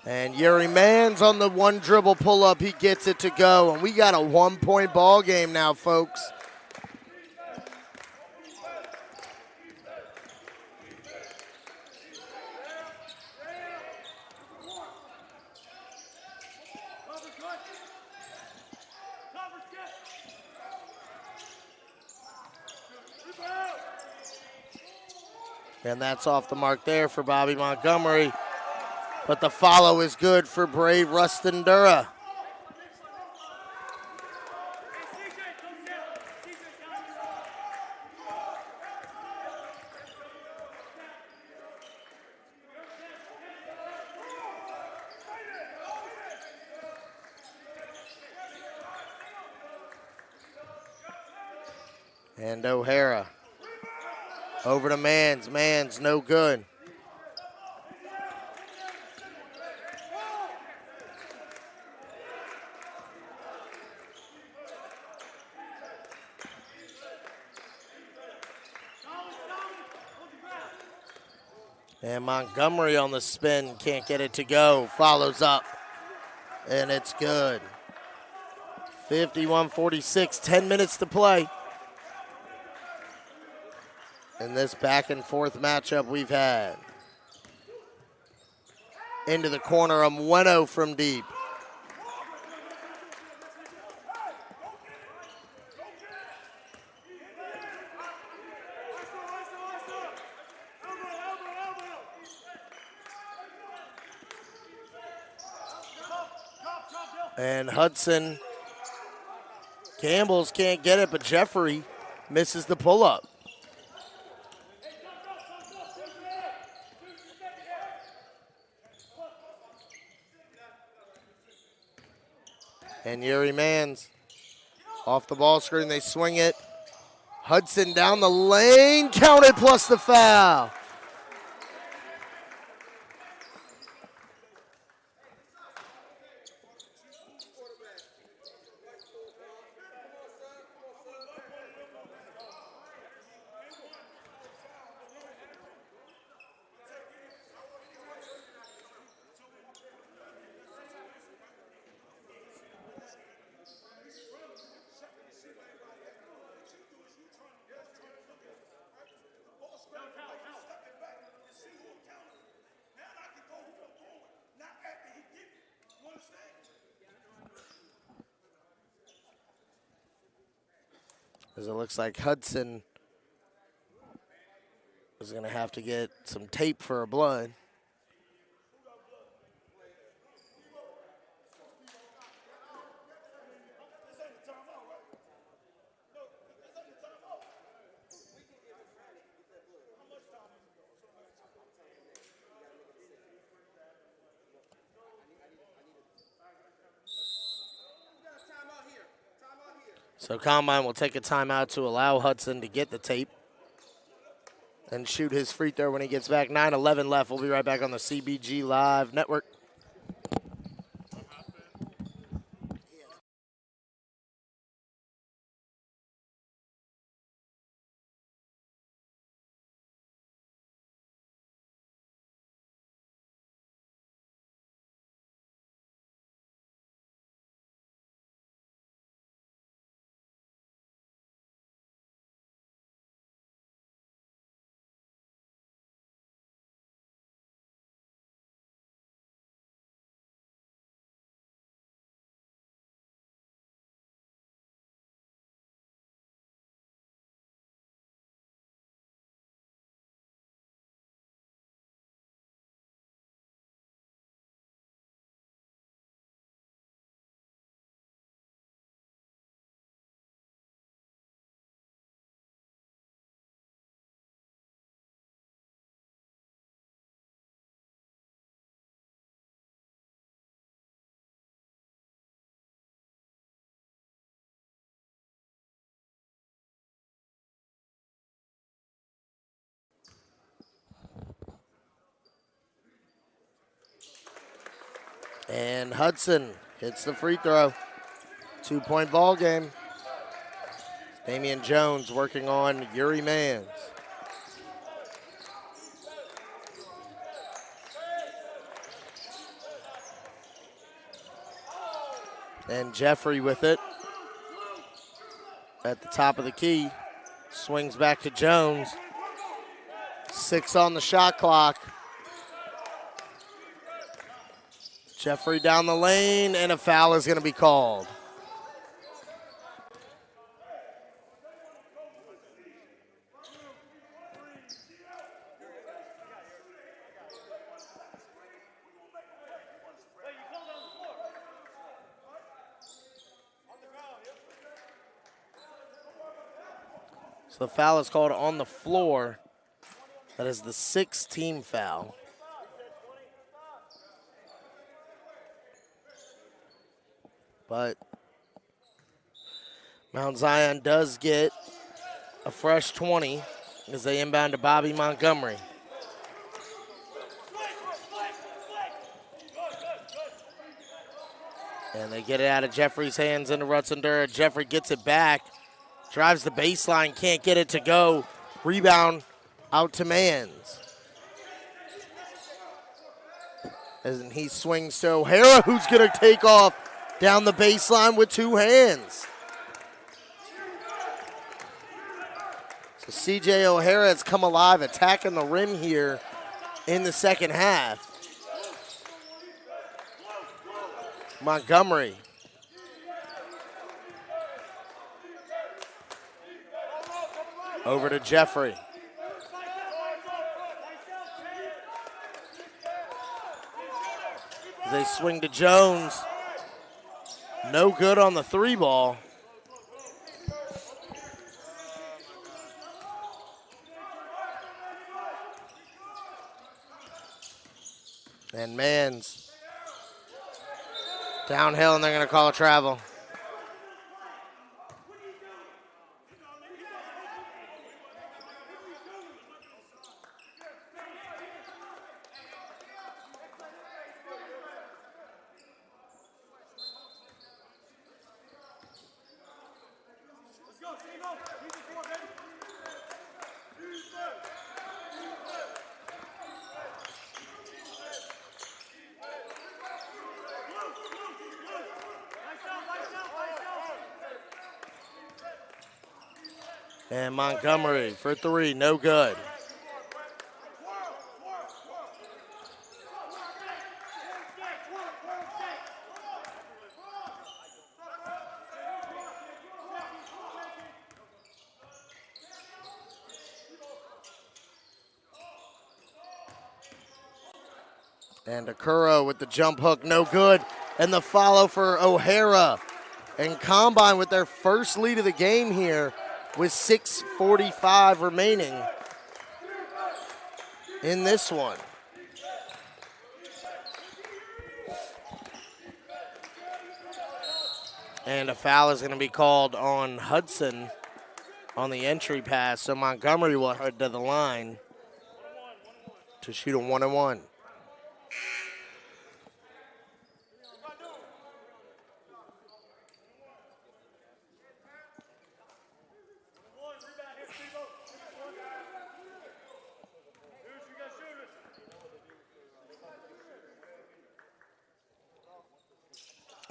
And Yuri Mans on the one dribble pull up, he gets it to go. And we got a 1-point ball game now, folks. And that's off the mark there for Bobby Montgomery. But the follow is good for Brave Rutzendura. And O'Hara over to Mans. Mans, no good. And Montgomery on the spin, can't get it to go. Follows up, and it's good. 51-46, 10 minutes to play. In this back and forth matchup we've had. Into the corner, Omweno from deep. And Hudson Campbell's can't get it, but Jeffrey misses the pull-up. And Yuri Mans off the ball screen, they swing it. Hudson down the lane, counted plus the foul. As it looks like Hudson is going to have to get some tape for a blood. So Combine will take a timeout to allow Hudson to get the tape and shoot his free throw when he gets back. 9:11 left. We'll be right back on the CBG Live Network. And Hudson hits the free throw. 2-point ball game. Damian Jones working on Yuri Mans. And Jeffrey with it at the top of the key. Swings back to Jones. 6 on the shot clock. Jeffrey down the lane, and a foul is going to be called. So the foul is called on the floor. That is the 6th team foul. But Mount Zion does get a fresh 20 as they inbound to Bobby Montgomery. And they get it out of Jeffrey's hands into Rutzendura. Jeffrey gets it back, drives the baseline, can't get it to go. Rebound out to Mans. And he swings to O'Hara, who's going to take off down the baseline with two hands. So C.J. O'Hara has come alive, attacking the rim here in the second half. Montgomery. Over to Jeffrey. They swing to Jones. No good on the three ball. And Mans downhill, and they're going to call a travel. And Montgomery for three, no good. And Okoro with the jump hook, no good. And the follow for O'Hara. And Combine with their first lead of the game here, with 6:45 remaining in this one. And a foul is going to be called on Hudson on the entry pass. So Montgomery will head to the line to shoot a 1-and-1.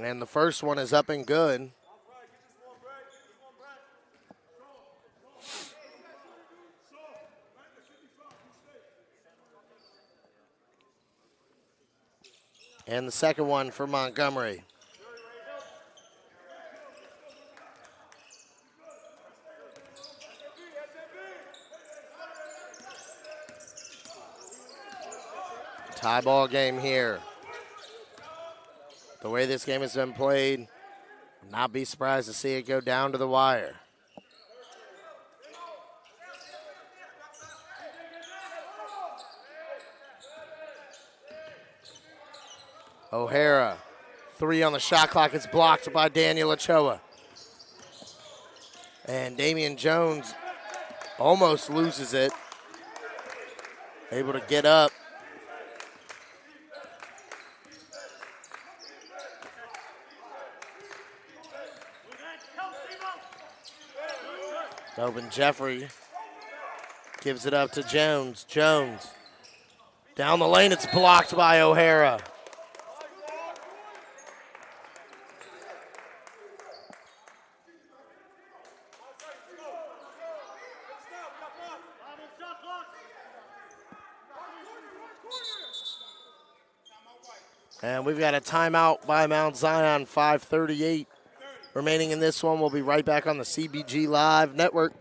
And the first one is up and good. And the second one for Montgomery. Tie ball game here. The way this game has been played, I'd not be surprised to see it go down to the wire. O'Hara, three on the shot clock. It's blocked by Daniel Ochoa. And Damian Jones almost loses it. Able to get up. Open Jeffrey gives it up to Jones. Jones down the lane. It's blocked by O'Hara. And we've got a timeout by Mount Zion, 5:38 remaining in this one. We'll be right back on the CBG Live Network.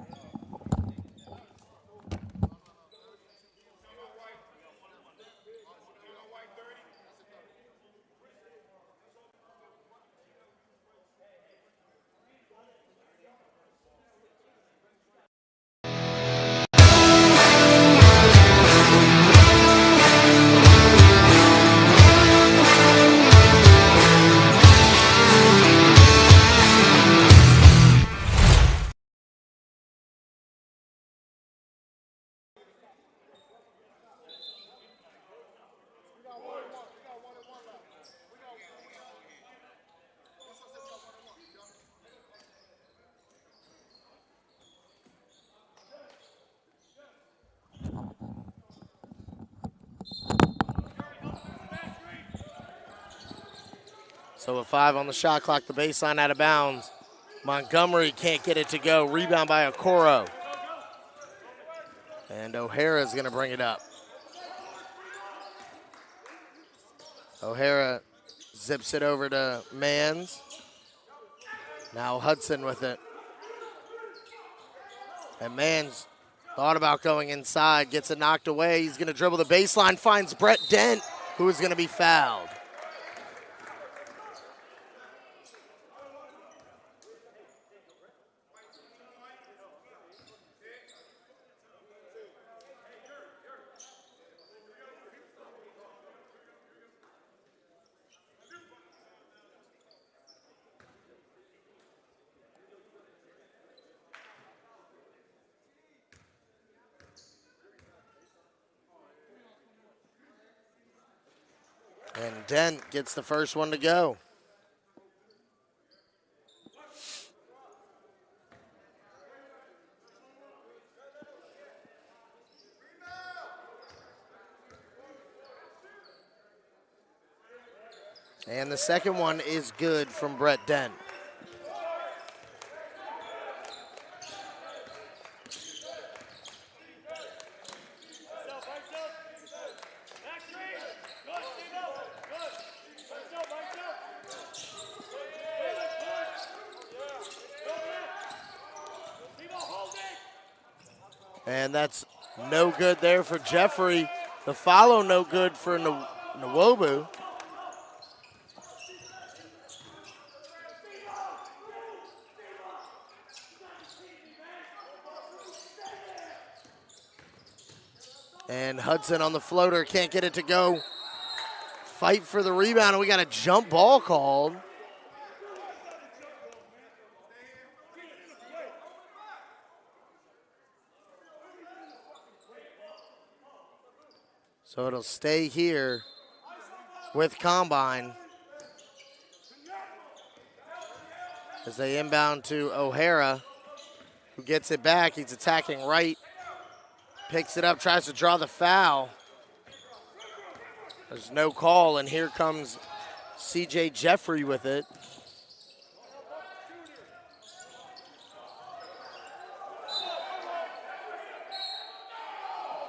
So with 5 on the shot clock, the baseline out of bounds. Montgomery can't get it to go. Rebound by Okoro. And O'Hara's going to bring it up. O'Hara zips it over to Mans. Now Hudson with it. And Mans thought about going inside, gets it knocked away. He's going to dribble the baseline, finds Brett Dent, who is going to be fouled. And Dent gets the first one to go. And the second one is good from Brett Dent. And that's no good there for Jeffrey. The follow no good for Nwobu. And Hudson on the floater, can't get it to go. Fight for the rebound, and we got a jump ball called. So it'll stay here with Combine as they inbound to O'Hara, who gets it back. He's attacking right, picks it up, tries to draw the foul. There's no call, and here comes C.J. Jeffrey with it.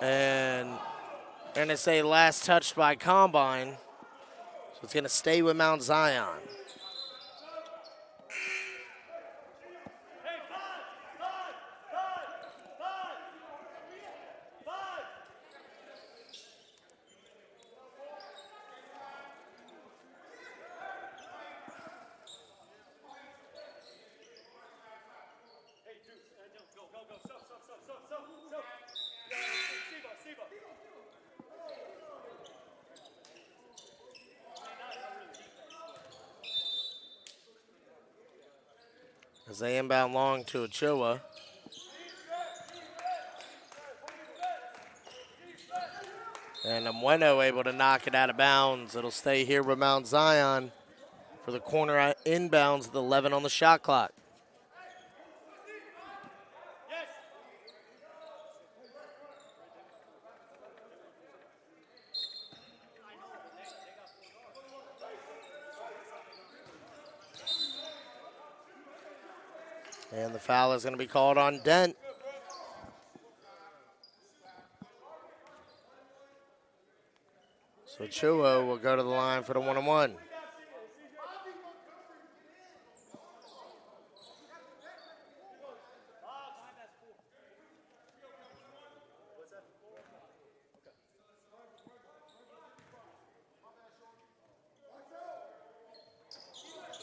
And they're going to say last touched by Combine. So it's going to stay with Mount Zion. As they inbound long to Ochoa. And Omweno able to knock it out of bounds. It'll stay here with Mount Zion for the corner inbounds with 11 on the shot clock. And the foul is going to be called on Dent. So Chuo will go to the line for the 1-on-1.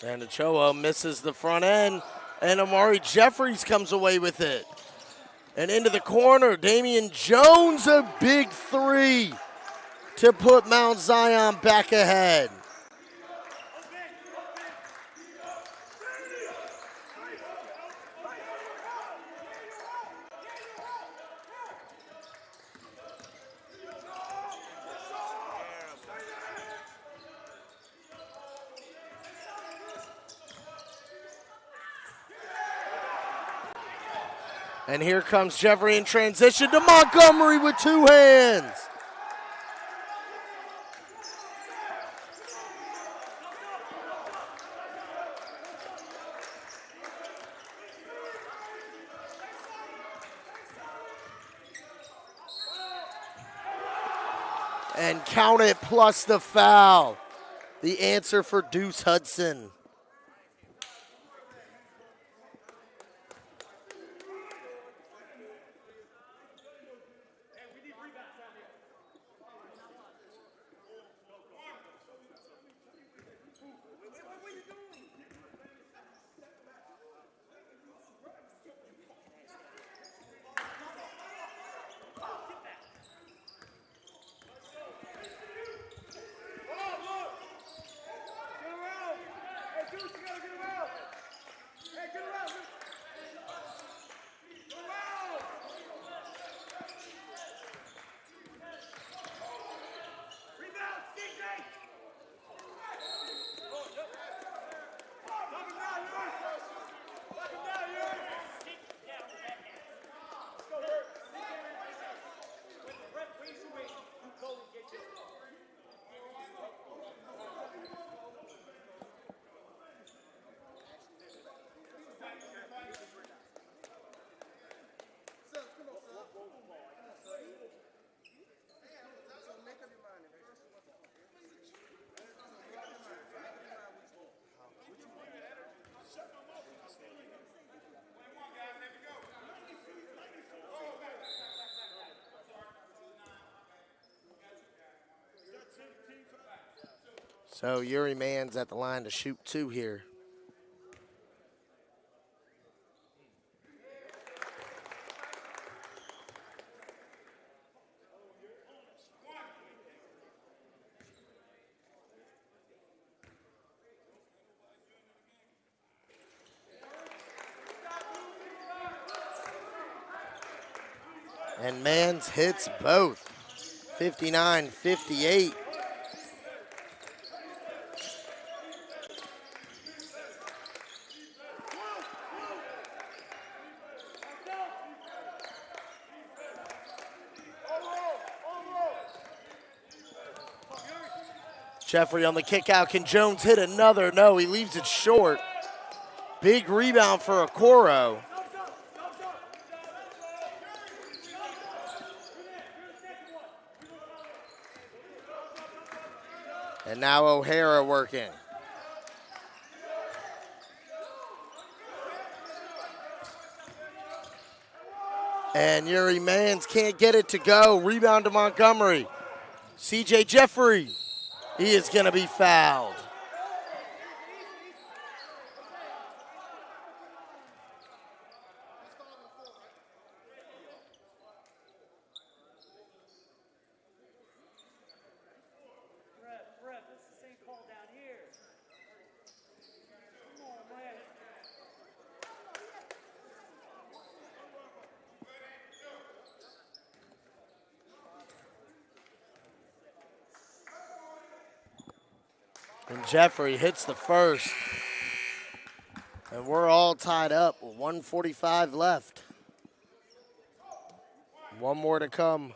And Ochoa misses the front end. And Amari Jeffries comes away with it. And into the corner, Damian Jones, a big three to put Mount Zion back ahead. And here comes Jeffrey in transition to Montgomery with two hands. And count it plus the foul. The answer for Deuce Hudson. So Yuri Mann's at the line to shoot 2 here. And Mann's hits both. 59-58. Jeffrey on the kick out. Can Jones hit another? No, he leaves it short. Big rebound for Okoro. And now O'Hara working. And Yuri Mans can't get it to go. Rebound to Montgomery. CJ Jeffrey. He is going to be fouled. And Jeffrey hits the first. And we're all tied up with 1:45 left. One more to come.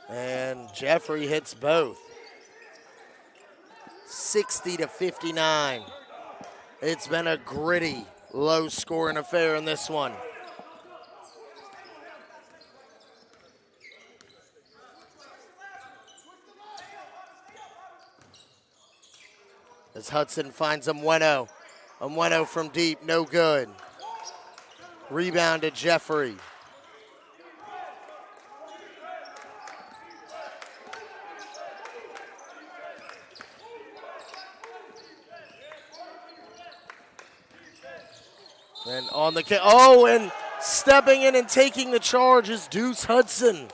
And Jeffrey hits both. 60-59. It's been a gritty, low-scoring affair in this one. As Hudson finds Omweno. Omweno from deep, no good. Rebound to Jeffrey. And on the kick, oh, and stepping in and taking the charge is Deuce Hudson.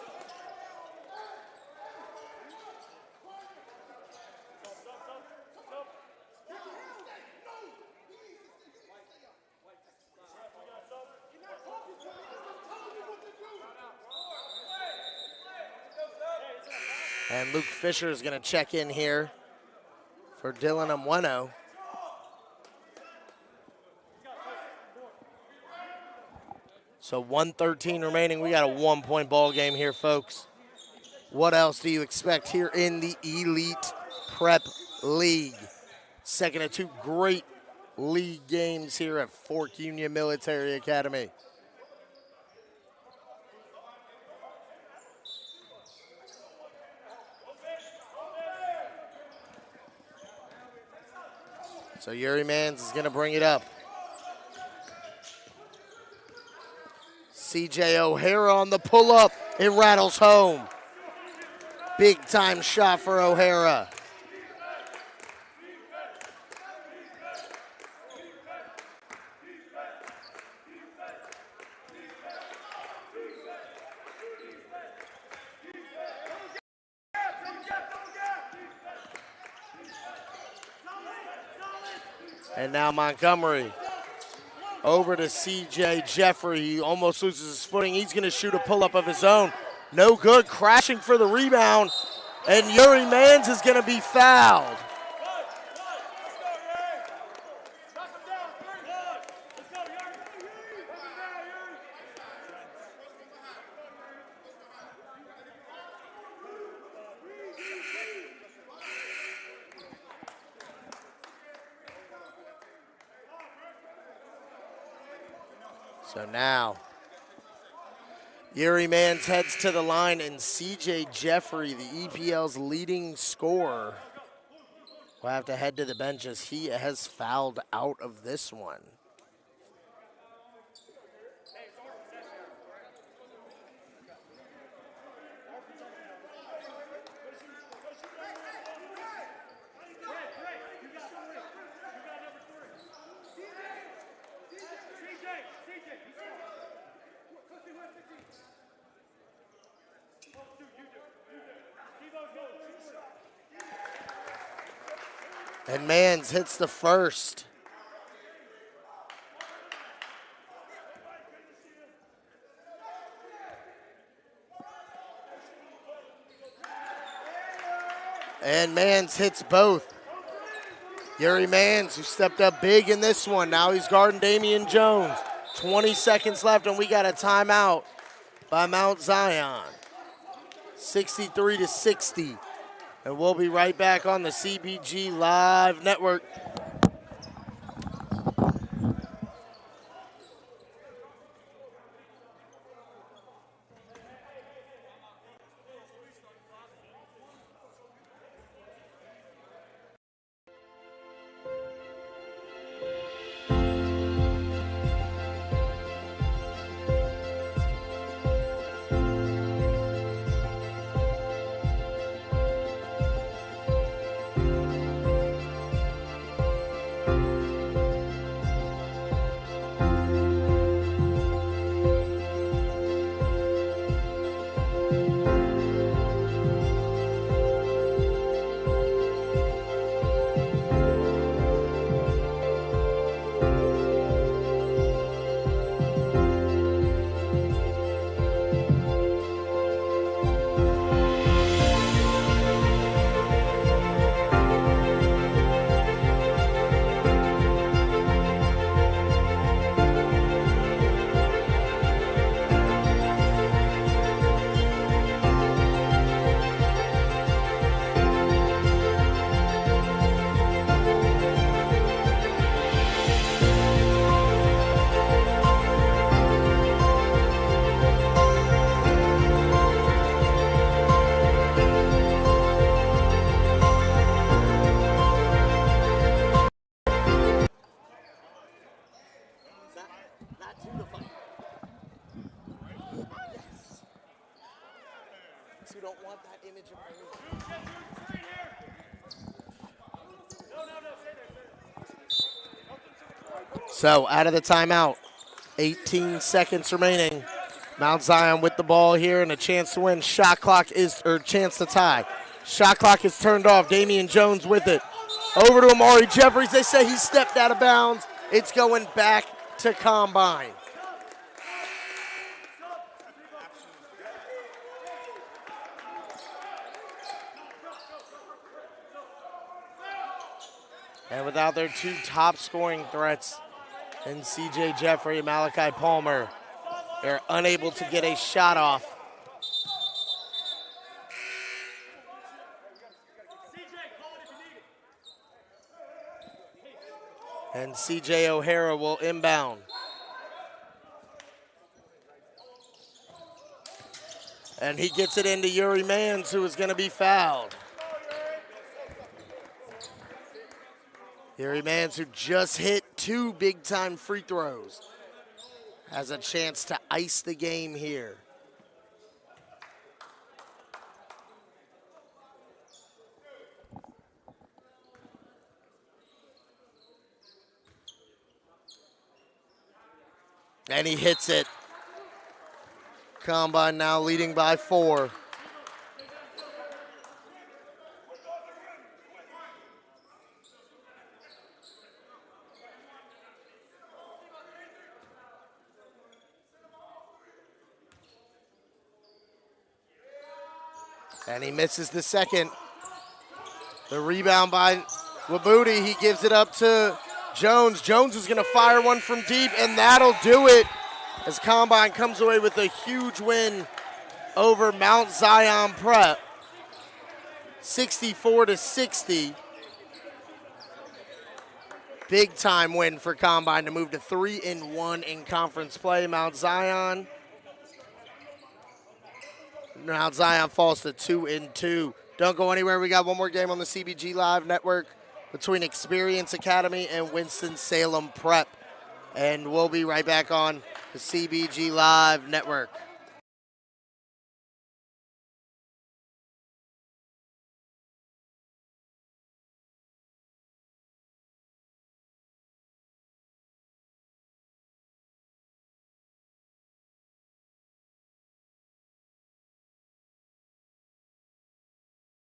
And Luke Fisher is going to check in here for Dylan Omweno. So 1:13 remaining. We got a 1-point ball game here, folks. What else do you expect here in the Elite Prep League? Second of two great league games here at Fork Union Military Academy. So Yuri Mans is going to bring it up. CJ O'Hara on the pull-up. It rattles home. Big-time shot for O'Hara. And now Montgomery over to CJ Jeffrey. He almost loses his footing. He's going to shoot a pull-up of his own. No good. Crashing for the rebound. And Yuri Mans is going to be fouled. So now, Yuri Mans heads to the line, and CJ Jeffrey, the EPL's leading scorer, will have to head to the bench as he has fouled out of this one. And Mans hits the first. And Mans hits both. Yuri Mans, who stepped up big in this one. Now he's guarding Damian Jones. 20 seconds left, and we got a timeout by Mount Zion. 63-60. And we'll be right back on the CBG Live Network. Who don't want that image of So out of the timeout, 18 seconds remaining. Mount Zion with the ball here and a chance to win. Shot clock is, or chance to tie. Shot clock is turned off. Damian Jones with it. Over to Amari Jeffries. They say he stepped out of bounds. It's going back to Combine. And without their two top scoring threats in CJ Jeffrey and Malachi Palmer, they're unable to get a shot off. And CJ O'Hara will inbound. And he gets it into Yuri Mans, who is going to be fouled. Yuri Mans, who just hit 2 big-time free throws, has a chance to ice the game here. And he hits it. Combine now leading by 4. And he misses the second. The rebound by Wabuti. He gives it up to Jones. Jones is going to fire one from deep, and that'll do it as Combine comes away with a huge win over Mount Zion Prep. 64-60. Big time win for Combine to move to 3-1 in conference play. Mount Zion falls to 2-2. Don't go anywhere. We got one more game on the CBG Live Network between Experience Academy and Winston-Salem Prep. And we'll be right back on the CBG Live Network.